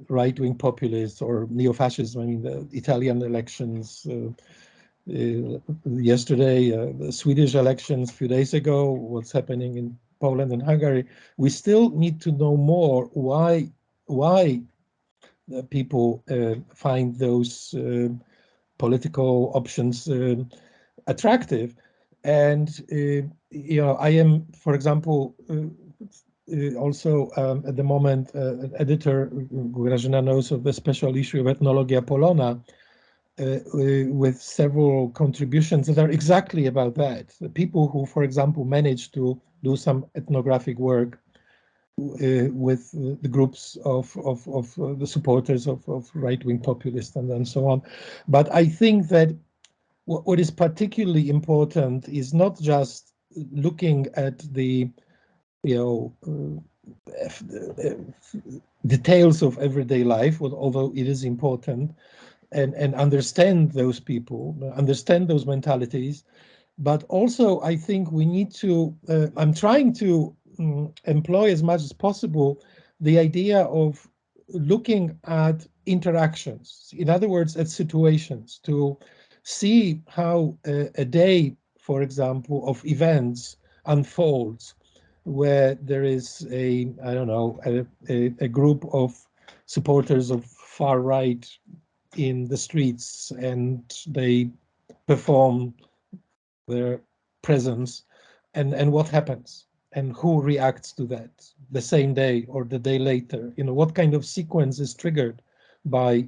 right-wing populists or neo-fascism. I mean, the Italian elections yesterday, the Swedish elections a few days ago, what's happening in Poland and Hungary. We still need to know more why people find those political options attractive. And I am, for example, also at the moment an editor, Grażyna knows, of the special issue of Ethnologia Polona, with several contributions that are exactly about that. The people who, for example, managed to do some ethnographic work with the groups of the supporters of right-wing populists and so on. But I think that what is particularly important is not just looking at the details of everyday life, although it is important, and understand those people, understand those mentalities. But also, I think we need to, I'm trying to employ as much as possible the idea of looking at interactions, in other words, at situations, to see how a day, for example, of events unfolds, where there is a group of supporters of far right in the streets, and they perform their presence, and what happens, and who reacts to that the same day or the day later. What kind of sequence is triggered by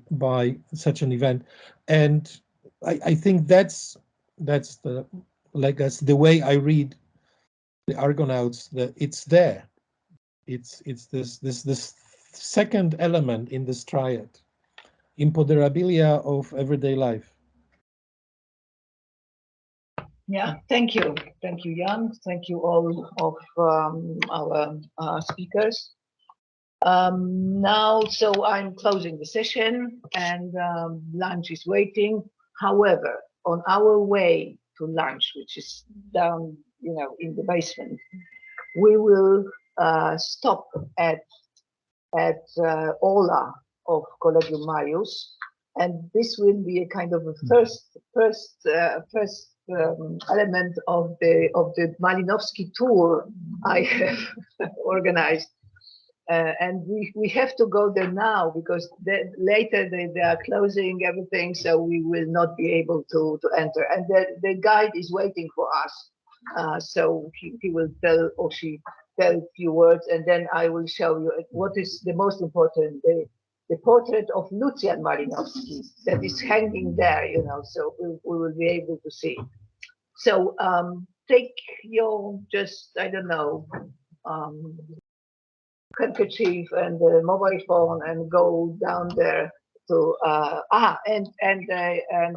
such an event. And I think that's the way I read the Argonauts, that it's there. It's this second element in this triad, imponderabilia of everyday life. Yeah, thank you, Jan. Thank you all of our speakers. Now, so I'm closing the session, and lunch is waiting. However, on our way to lunch, which is down, in the basement, we will stop at Ola of Collegium Marius, and this will be a kind of a first element of the Malinowski tour I have organized. And we have to go there now, because later they are closing everything, so we will not be able to enter. And the guide is waiting for us, so he will tell, or she tell a few words, and then I will show you what is the most important, the portrait of Lucian Malinowski that is hanging there, so we will be able to see. So take your, just, I don't know, handkerchief and the mobile phone and go down there to and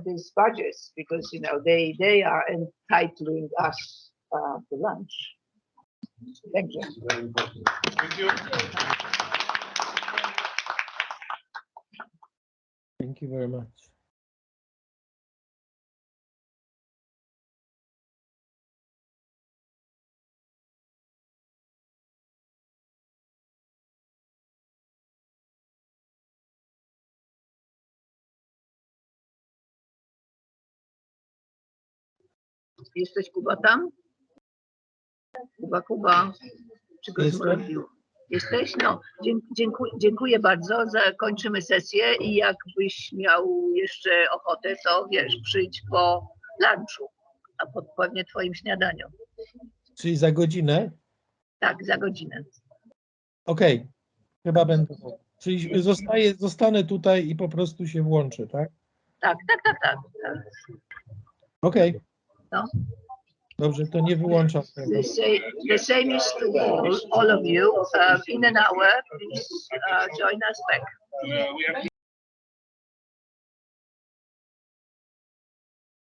these badges, because they are entitling us to lunch. Thank you. Very important. Thank you. Thank you very much. Jesteś, Kuba, tam? Kuba, czy go zmroziło? Jesteś? No, dziękuję bardzo. Zakończymy sesję i jakbyś miał jeszcze ochotę, to wiesz, przyjdź po lunchu, a pewnie twoim śniadaniu. Czyli za godzinę? Tak, za godzinę. Okej, chyba będę. Czyli zostanę tutaj i po prostu się włączę, tak? Tak. Okej. No. Dobrze, to nie wyłączam tego. The same is to all of you. In an hour, please join us back.